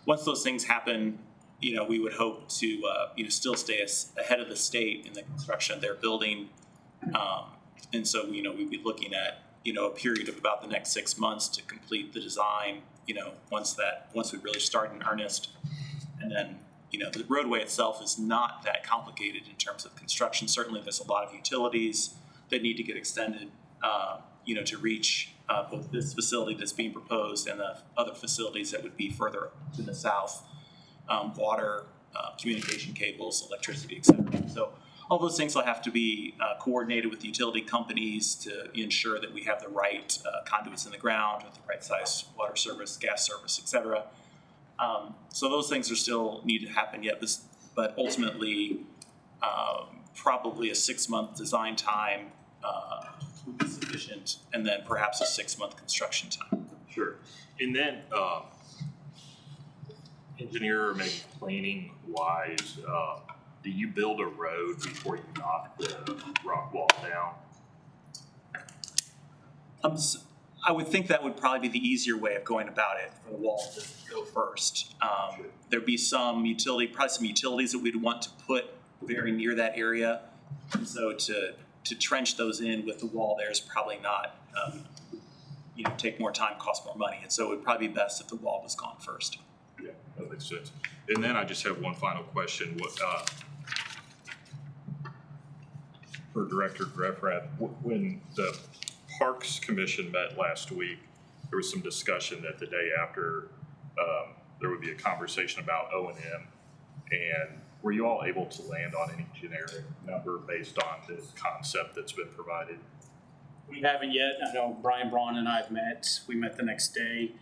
once those things happen, we would hope to still stay ahead of the state in the construction of their building. And so we'd be looking at a period of about the next 6 months to complete the design. Once we really start in earnest, and then the roadway itself is not that complicated in terms of construction. Certainly, there's a lot of utilities that need to get extended, to reach both this facility that's being proposed and the other facilities that would be further to the south. Water, communication cables, electricity, etc. So all those things will have to be coordinated with the utility companies to ensure that we have the right conduits in the ground with the right size water service, gas service, etc. So those things are still need to happen yet, but ultimately probably a 6-month design time would be sufficient, and then perhaps a 6-month construction time. Sure. And then engineer or maybe planning wise, do you build a road before you knock the rock wall down? I would think that would probably be the easier way of going about it, for the wall to go first. There'd be probably some utilities that we'd want to put very near that area. And so to trench those in with the wall there is probably not, take more time, cost more money. And so it would probably be best if the wall was gone first. Yeah, that makes sense. And then I just have one final question. For Director Greffrath, when the Parks Commission met last week, there was some discussion that the day after there would be a conversation about O&M. And were you all able to land on any generic number based on this concept that's been provided? We haven't yet. I know Brian Braun and I have met. We met the next day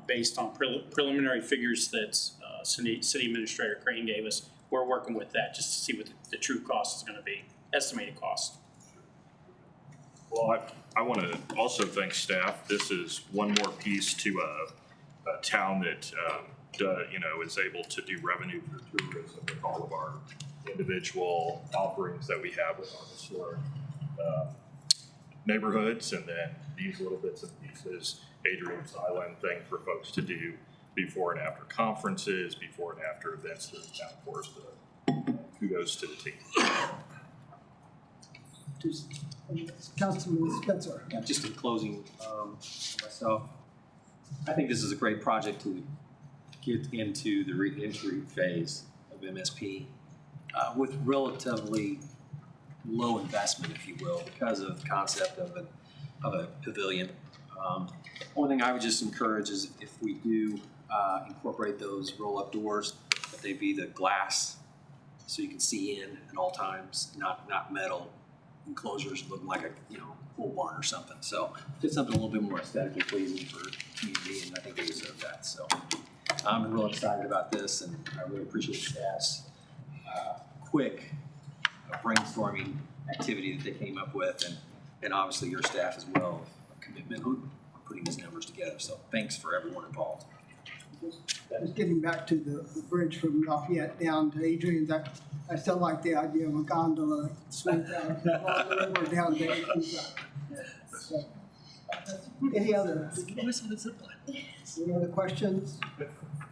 based on preliminary figures that City Administrator Crane gave us. We're working with that just to see what the true cost is going to be, estimated cost. Well, I want to also thank staff. This is one more piece to a town that is able to do revenue for tourism with all of our individual offerings that we have with our historic neighborhoods, and then these little bits and pieces. Adrian's Island thing for folks to do before and after conferences, before and after events. And of course, kudos to the team. Councilman Spencer. Yeah, just in closing, myself, I think this is a great project to get into the re-entry phase of MSP with relatively low investment, if you will, because of the concept of a pavilion. One thing I would just encourage is if we do incorporate those roll-up doors, that they be the glass so you can see in at all times, not metal enclosures looking like a pool barn or something. So just something a little bit more aesthetically pleasing for the community, and I think they deserve that. So I'm real excited about this, and I really appreciate staff's quick brainstorming activity that they came up with, and obviously your staff as well, commitment on putting these numbers together. So thanks for everyone involved. Just getting back to the bridge from Lafayette down to Adrian's, I still like the idea of a gondola swing down along the river down to Adrian's. So, any other questions?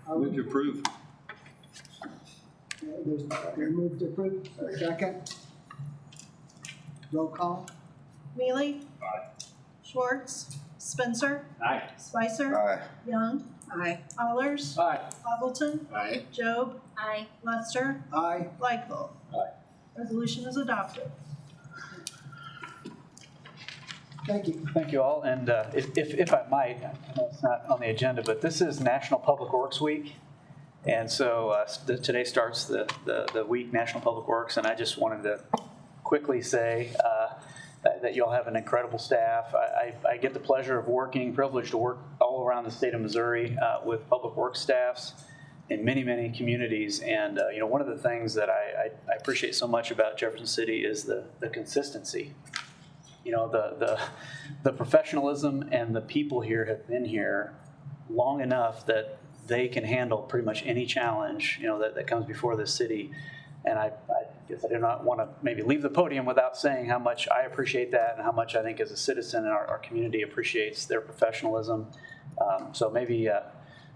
Move to approve. There's move to approve. Second. Roll call. Mealy? Aye. Schwartz? Spencer? Aye. Spicer? Aye. Young? Aye. Allers? Aye. Hazelton? Aye. Job? Aye. Lester? Aye. Likeville? Aye. Resolution is adopted. Thank you. Thank you all, and if I might, I know it's not on the agenda, but this is National Public Works Week, and so today starts the week, National Public Works, and I just wanted to quickly say that you all have an incredible staff. I get the pleasure of privileged to work all around the state of Missouri with public works staffs in many, many communities, and one of the things that I appreciate so much about Jefferson City is the consistency. The professionalism, and the people here have been here long enough that they can handle pretty much any challenge, that comes before this city. And I guess I do not want to maybe leave the podium without saying how much I appreciate that, and how much I think as a citizen our community appreciates their professionalism. So maybe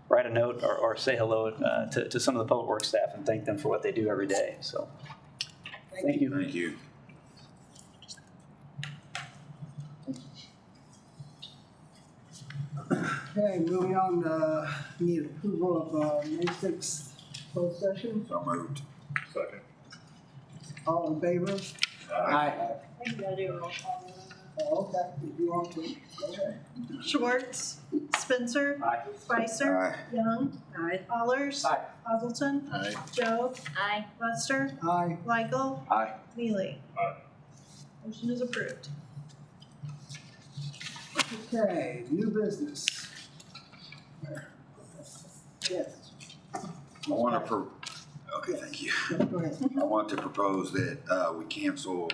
write a note or say hello to some of the public works staff and thank them for what they do every day. So thank you. Thank you. Okay, moving on, need approval of May 6th closed session. So moved. Second. All in favor? Aye. I think you gotta do a roll call. Okay, if you want to, go ahead. Schwartz? Spencer? Aye. Spicer? Aye. Young? Aye. Allers? Aye. Hazelton? Aye. Job? Aye. Lester? Aye. Likeville? Aye. Mealy? Aye. Motion is approved. Okay, new business. Yes, I want to, okay, thank you. go ahead. I want to propose that we cancel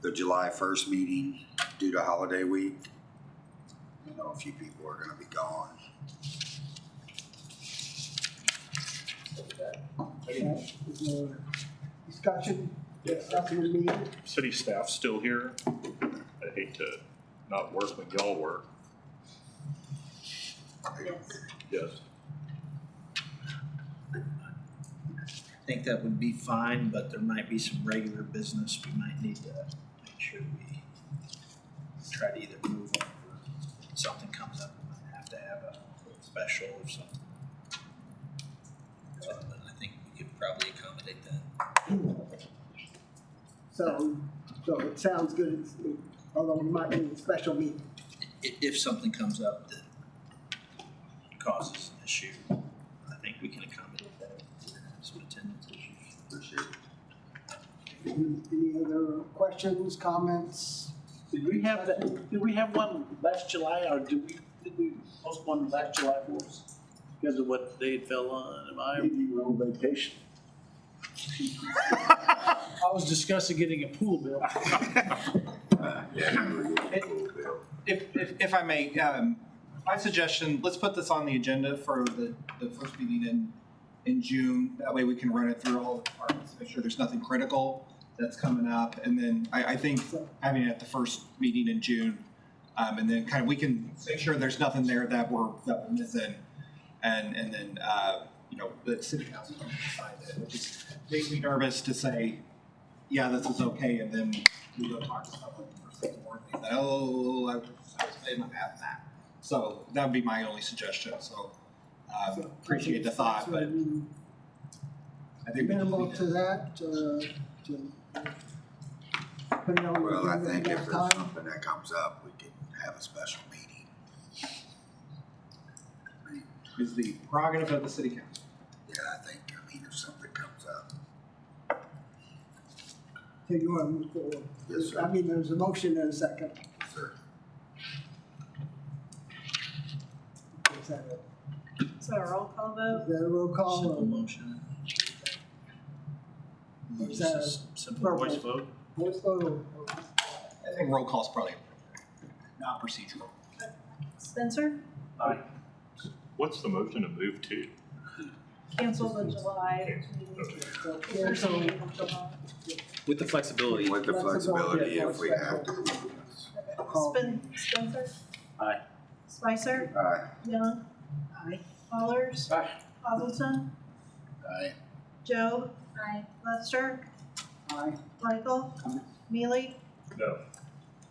the July 1st meeting due to holiday week. I know a few people are gonna be gone. Okay, is there discussion? Discussion is needed. City staff still here. I hate to not work when y'all work. Yes. I think that would be fine, but there might be some regular business we might need to make sure we try to either move on, or if something comes up, we might have to have a special or something. So I think we could probably accommodate that. So it sounds good, although we might need a special meeting. If something comes up that causes an issue, I think we can accommodate that. Some attendance issues. Appreciate it. Any other questions, comments? Did we have one last July, or did we postpone last July for us because of what they fell on? Am I? Maybe you were on vacation. I was discussing getting a pool bill. If I may, my suggestion, let's put this on the agenda for the first meeting in June. That way we can run it through all the departments, make sure there's nothing critical that's coming up. And then I think having it at the first meeting in June And then kind of we can make sure there's nothing there that we're missing. And then, the city council can decide that, which is makes me nervous to say, yeah, this is okay. And then we go talk to someone for 6 more and they say, oh, I was playing my path that. So that would be my only suggestion. So appreciate the thought, but I think minimal to that, Well, I think if there's something that comes up, we can have a special meeting. is the prerogative of the city council. Yeah, if something comes up. So you want to move forward? Yes, sir. I mean, there's a motion and a second. Sir. Is that Is that a roll call vote? a roll call? Simple motion. Or is that a Simple voice vote. voice vote? I think roll call is probably not procedural. Spencer? Aye. What's the motion to move to? Cancel the July meeting. With the flexibility. With the flexibility if we have to. Spencer? Aye. Spicer? Aye. Young? Aye. Fallers? Aye. Hazelton? Aye. Joe? Aye. Lester? Aye. Michael? Mealy? No.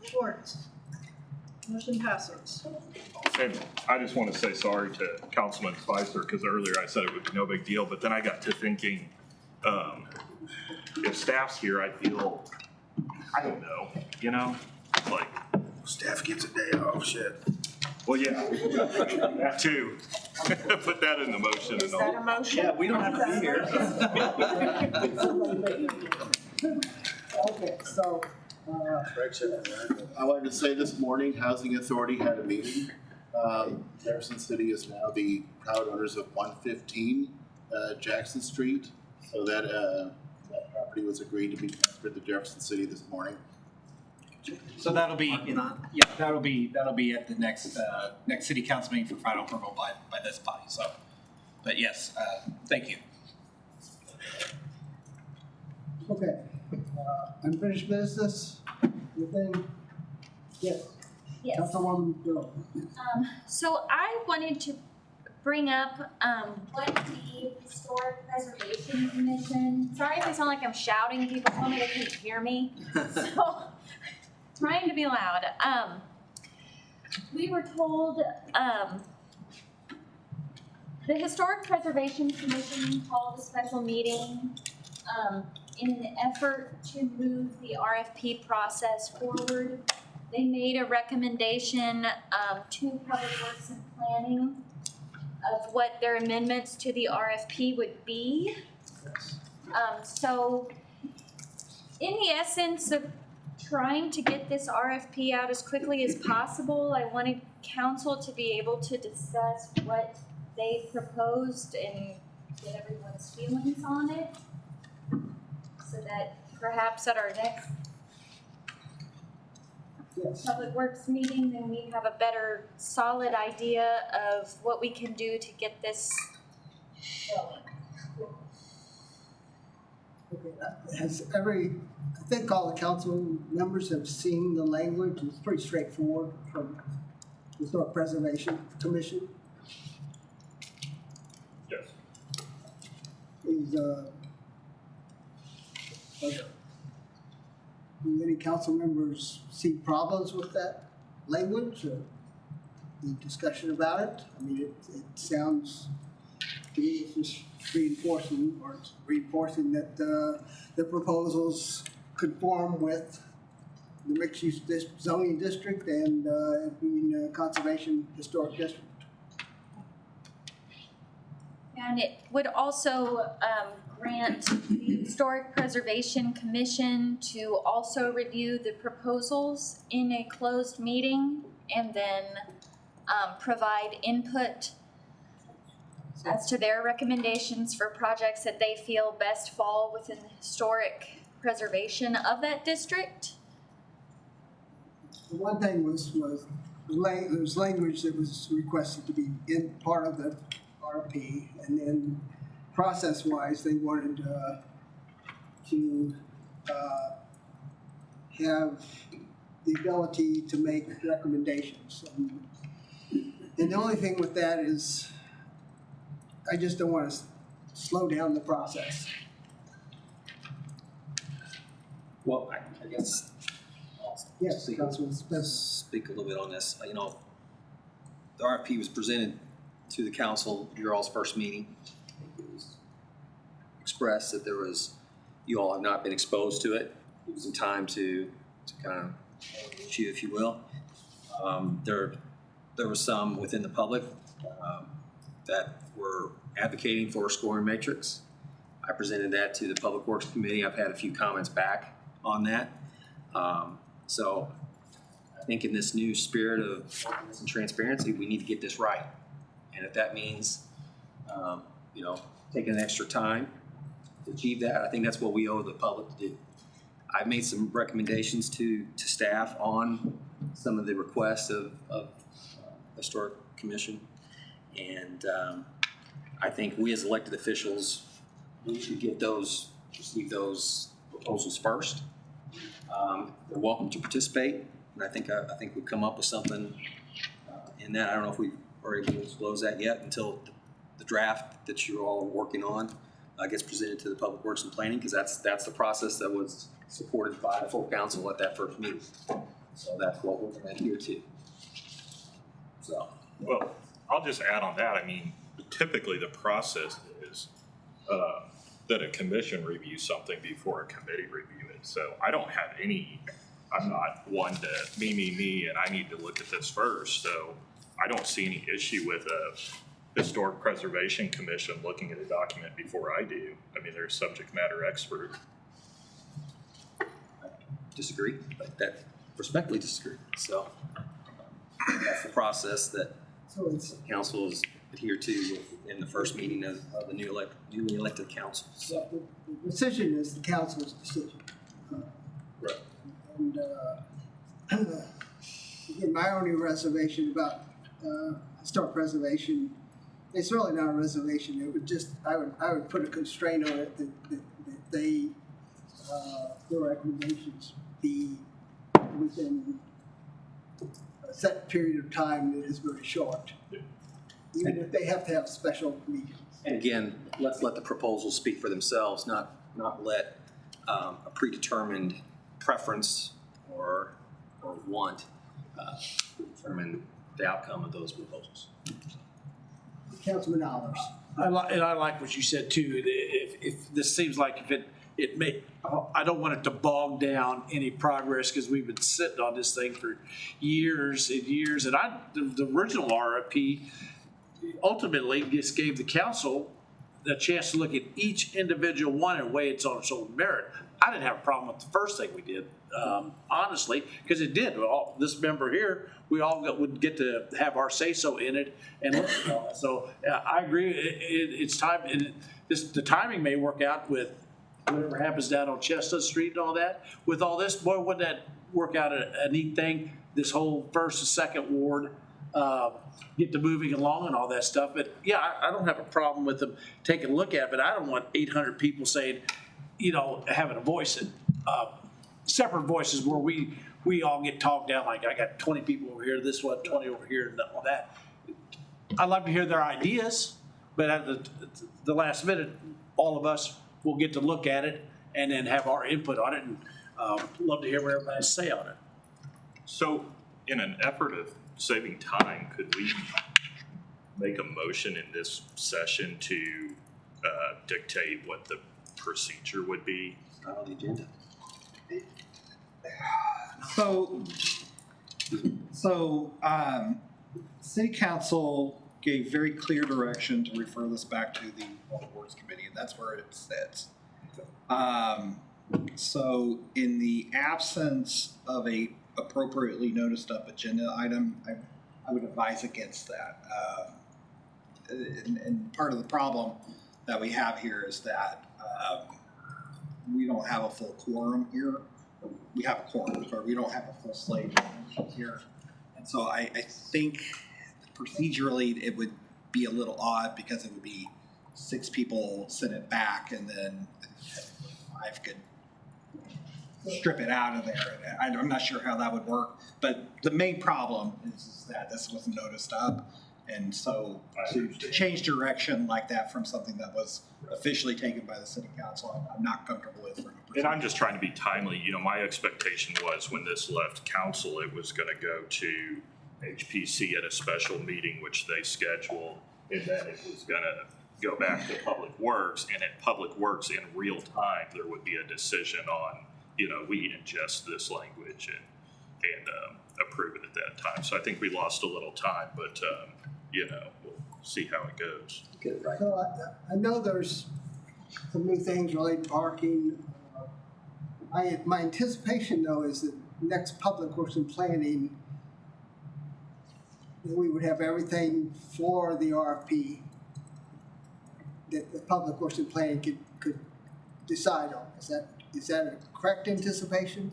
Schwartz? Motion passes. And I just want to say sorry to Councilman Spicer, because earlier I said it would be no big deal, but then I got to thinking, if staff's here, I feel, I don't know, like. Staff gets a day off, shit. Well, yeah, that too. Put that in the motion and Is that a all. motion? Yeah, we don't have to be here. Okay, so, I wanted to say this morning, Housing Authority had a meeting. Jefferson City is now the proud owners of 115 Jackson Street. So that property was agreed to be transferred to Jefferson City this morning. So that'll be, that'll be at the next city council meeting for final approval by this body. So, but yes, thank you. okay, unfinished business, anything? Yes. Yes. Councilwoman Joe. So I wanted to bring up what the Historic Preservation Commission, sorry if I sound like I'm shouting, people tell me they can't hear me. So, trying to be loud. We were told the Historic Preservation Commission called a special meeting in an effort to move the RFP process forward. They made a recommendation to Public Works and Planning of what their amendments to the RFP would be. So in the essence of trying to get this RFP out as quickly as possible, I wanted council to be able to discuss what they proposed and get everyone's feelings on it, so that perhaps at our next Public Works meeting, then we have a better solid idea of what we can do to get this going. Okay, I think all the council members have seen the language. It's pretty straightforward from the Historic Preservation Commission. Yes. Do any council members see problems with that language or any discussion about it? I mean, it sounds to me it's just reinforcing that the proposals conform with the mixed-use zoning district and being a conservation historic district. And it would also grant the Historic Preservation Commission to also review the proposals in a closed meeting and then provide input as to their recommendations for projects that they feel best fall within the historic preservation of that district. The one thing was language that was requested to be in part of the RP, and then process-wise, they wanted to have the ability to make recommendations. And the only thing with that is, I just don't want to slow down the process. Well, I guess I'll Yes, speak, Councilman Smith. speak a little bit on this. You know, the RFP was presented to the council at your all's first meeting. It was expressed that you all have not been exposed to it. It was some time to kind of issue, if you will. There was some within the public that were advocating for a scoring matrix. I presented that to the Public Works Committee. I've had a few comments back on that. So I think in this new spirit of openness and transparency, we need to get this right. And if that means, you know, taking extra time to achieve that, I think that's what we owe the public to do. I've made some recommendations to staff on some of the requests of Historic Commission. And I think we as elected officials, we should receive those proposals first. They're welcome to participate, and I think we've come up with something in that. I don't know if we are able to disclose that yet until the draft that you're all working on gets presented to the Public Works and Planning, because that's the process that was supported by the full council at that first meeting. So that's what we're going to adhere to. So, well, I'll just add on that. I mean, typically the process is that a commission reviews something before a committee review it. So I'm not one to me, and I need to look at this first. So I don't see any issue with a Historic Preservation Commission looking at a document before I do. I mean, they're a subject matter expert. disagree, but that respectfully disagree. So that's the process that council is adhered to in the first meeting of the newly elected council. So the decision is the council's decision. Right. And again, my only reservation about historic preservation, it's really not a reservation. It would just, I would put a constraint on it that they, their recommendations be within a set period of time that is very short. Even if they have to have special meetings. And again, let's let the proposals speak for themselves, not let a predetermined preference or want determine the outcome of those proposals. Councilman Allers. I like what you said too. If this seems like I don't want it to bog down any progress, because we've been sitting on this thing for years and years. And the original RFP ultimately just gave the council the chance to look at each individual one and weigh its own merit. I didn't have a problem with the first thing we did, honestly, because it did. This member here, we all would get to have our say-so in it and look at all that. So I agree. It's time. And the timing may work out with whatever happens down on Chestnut Street and all that. With all this, boy, wouldn't that work out a neat thing? This whole first and second ward, get to moving along and all that stuff. But yeah, I don't have a problem with them taking a look at it, but I don't want 800 people saying, having a voice in separate voices where we all get talked down. Like, I got 20 people over here, this one, 20 over here, and all that. I'd like to hear their ideas, but at the last minute, all of us will get to look at it and then have our input on it, and love to hear what everybody has to say on it. So in an effort of saving time, could we make a motion in this session to dictate what the procedure would be? It's not on the agenda. So City Council gave very clear direction to refer this back to the Public Works Committee, and that's where it sits. So in the absence of a appropriately noticed up agenda item, I would advise against that. And part of the problem that we have here is that we don't have a full quorum here. We have a quorum, but we don't have a full slate here. And so I think procedurally it would be a little odd, because it would be 6 people send it back, and then 5 could strip it out of there. I'm not sure how that would work, but the main problem is that this wasn't noticed up. And so to change direction like that from something that was officially taken by the city council, I'm not comfortable with. And I'm just trying to be timely. You know, my expectation was when this left council, it was going to go to HPC at a special meeting, which they scheduled, and then it was going to go back to Public Works, and at Public Works in real time, there would be a decision on, you know, we ingest this language and approve it at that time. So I think we lost a little time, but, you know, we'll see how it goes. So I know there's some new things related to parking. My anticipation, though, is that next Public Works and Planning, we would have everything for the RFP that the Public Works and Planning could decide on. Is that a correct anticipation?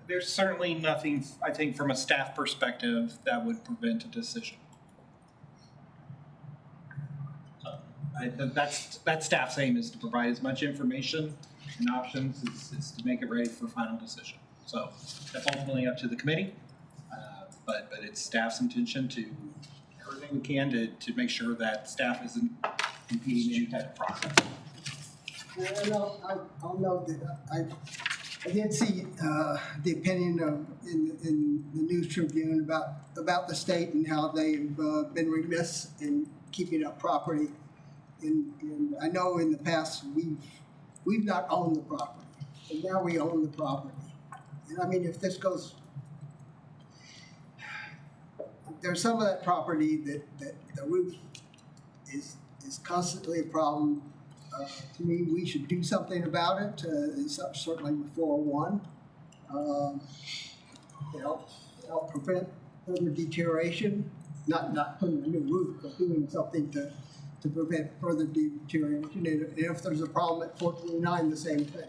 There's certainly nothing, I think, from a staff perspective that would prevent a decision. That staff's aim is to provide as much information and options is to make it ready for final decision. So that's ultimately up to the committee, but it's staff's intention to do everything we can to make sure that staff isn't impeding any type of process. I'll note that I did see the opinion in the News Tribune about the state and how they've been remiss in keeping up property. And I know in the past we've not owned the property, and now we own the property. And I mean, if this goes, there's some of that property that the roof is constantly a problem. To me, we should do something about it. It's certainly before one. Help prevent further deterioration. Not putting a new roof, but doing something to prevent further deterioration. And if there's a problem at 429, the same thing.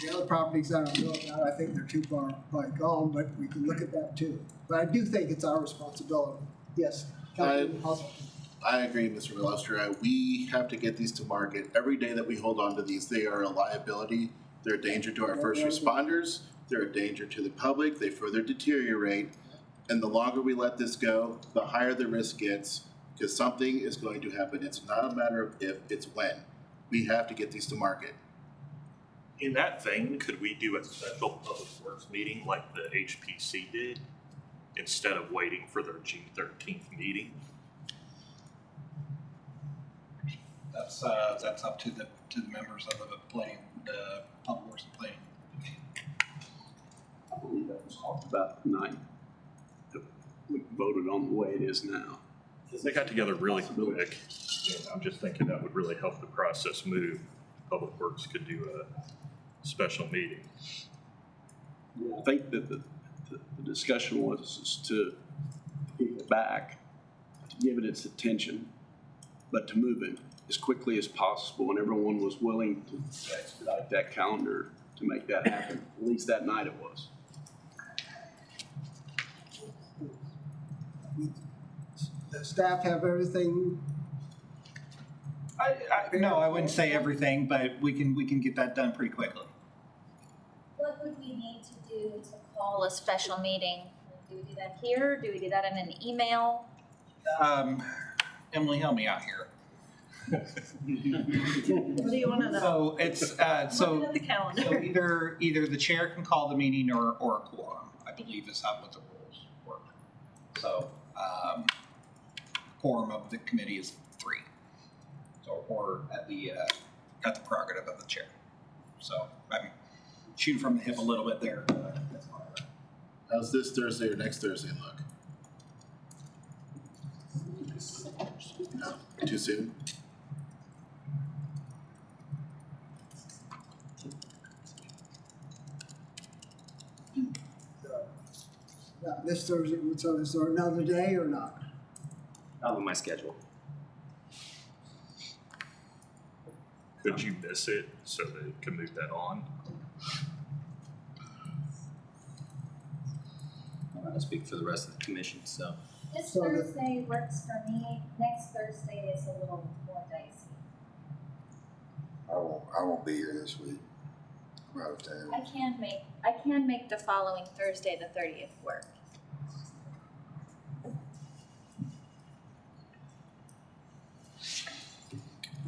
The other properties I don't know about, I think they're too far probably gone, but we can look at that too. But I do think it's our responsibility. Yes, Councilman Hustle. I agree, Mr. Malostra. We have to get these to market. Every day that we hold on to these, they are a liability. They're a danger to our first responders. They're a danger to the public. They further deteriorate. And the longer we let this go, the higher the risk gets, because something is going to happen. It's not a matter of if, it's when. We have to get these to market. In that vein, could we do a special Public Works meeting like the HPC did instead of waiting for their June 13th meeting? That's up to the members of the Public Works and Planning. I believe that was talked about tonight. We voted on the way it is now. They got together really quick. I'm just thinking that would really help the process move. Public Works could do a special meeting. Yeah, I think that the discussion was to keep it back, to give it its attention, but to move it as quickly as possible, and everyone was willing to expedite that calendar to make that happen. At least that night it was. The staff have everything. No, I wouldn't say everything, but we can get that done pretty quickly. What would we need to do to call a special meeting? Do we do that here? Do we do that in an email? Emily, help me out here. What do you want to know? So it's Look at the calendar. so either the chair can call the meeting or a quorum, I believe is how what the rules work. So quorum of the committee is 3. So or at the prerogative of the chair. So I'm shooting from the hip a little bit there. But that's all right. How's this Thursday or next Thursday look? No, too soon? This Thursday, so is there another day or not? Not on my schedule. Could you miss it so that it can move that on? I speak for the rest of the commission, so. This Thursday works for me. Next Thursday is a little more dicey. I won't be here this week. I'm out of town. I can make the following Thursday, the 30th work.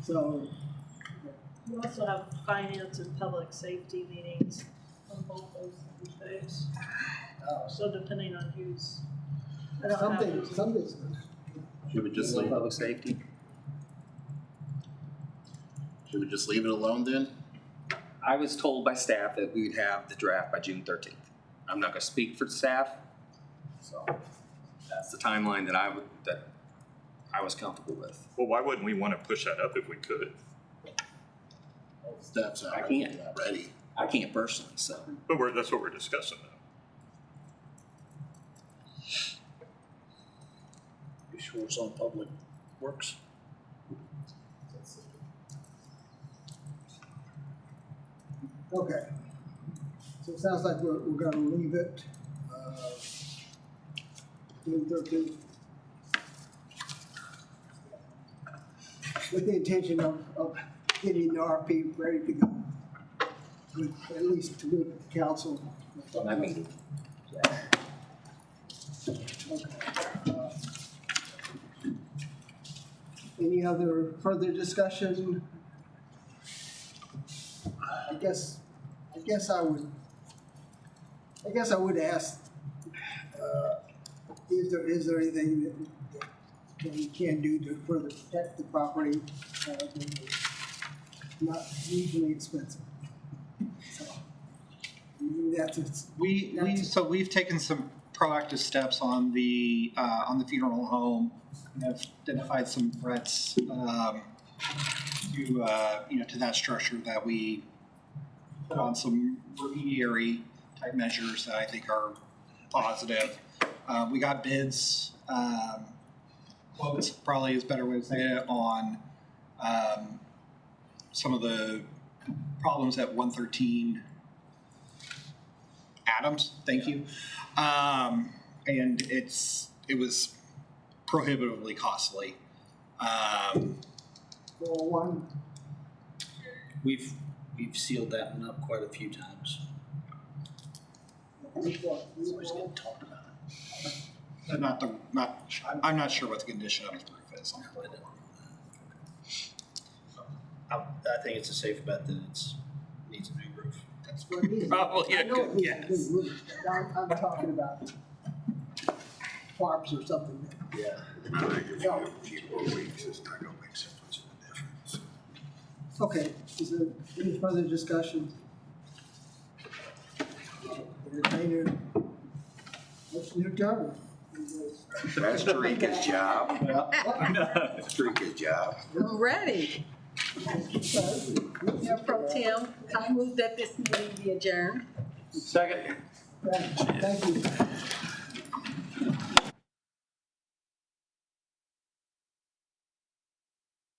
So, We also have finance and public safety meetings on both those Thursdays. So depending on who's, I don't have who's. something's. Should we just leave Public safety. Should we just leave it alone then? I was told by staff that we would have the draft by June 13th. I'm not gonna speak for staff, so that's the timeline that I was comfortable with. Well, why wouldn't we want to push that up if we could? Steps out. I can't. Ready. I can't personally, so. But that's what we're discussing though. You sure it's on Public Works? Okay. So it sounds like we're gonna leave it, June 13th. With the intention of getting the RP ready to go. With, at least to move the council. On that meeting. Any other further discussion? I guess I would ask, is there anything that we can do to further protect the property, not usually expensive? So, we've taken some proactive steps on the funeral home and have identified some threats to that structure that we put on some remediary type measures that I think are positive. We got bids, quotes probably is a better way to say it, on some of the problems at 113 Adams, thank you. And it was prohibitively costly. We've sealed that one up quite a few times. Somebody's getting talked about it. I'm not sure what the condition of his roof is. I think it's a safe bet that it needs a new roof. That's what it is. Probably I a know good it needs a guess. new roof, but I'm talking about tarps or something. Yeah. I think if you have a few more weeks, it's not gonna make so much of a difference. Okay, is there any further discussion? Entertainer, motion to adjourn. That's Tarika's job. That's Tarika's job. I'm ready. Mayor Pro Tem, I move that this meeting be adjourned. Second. Thank you.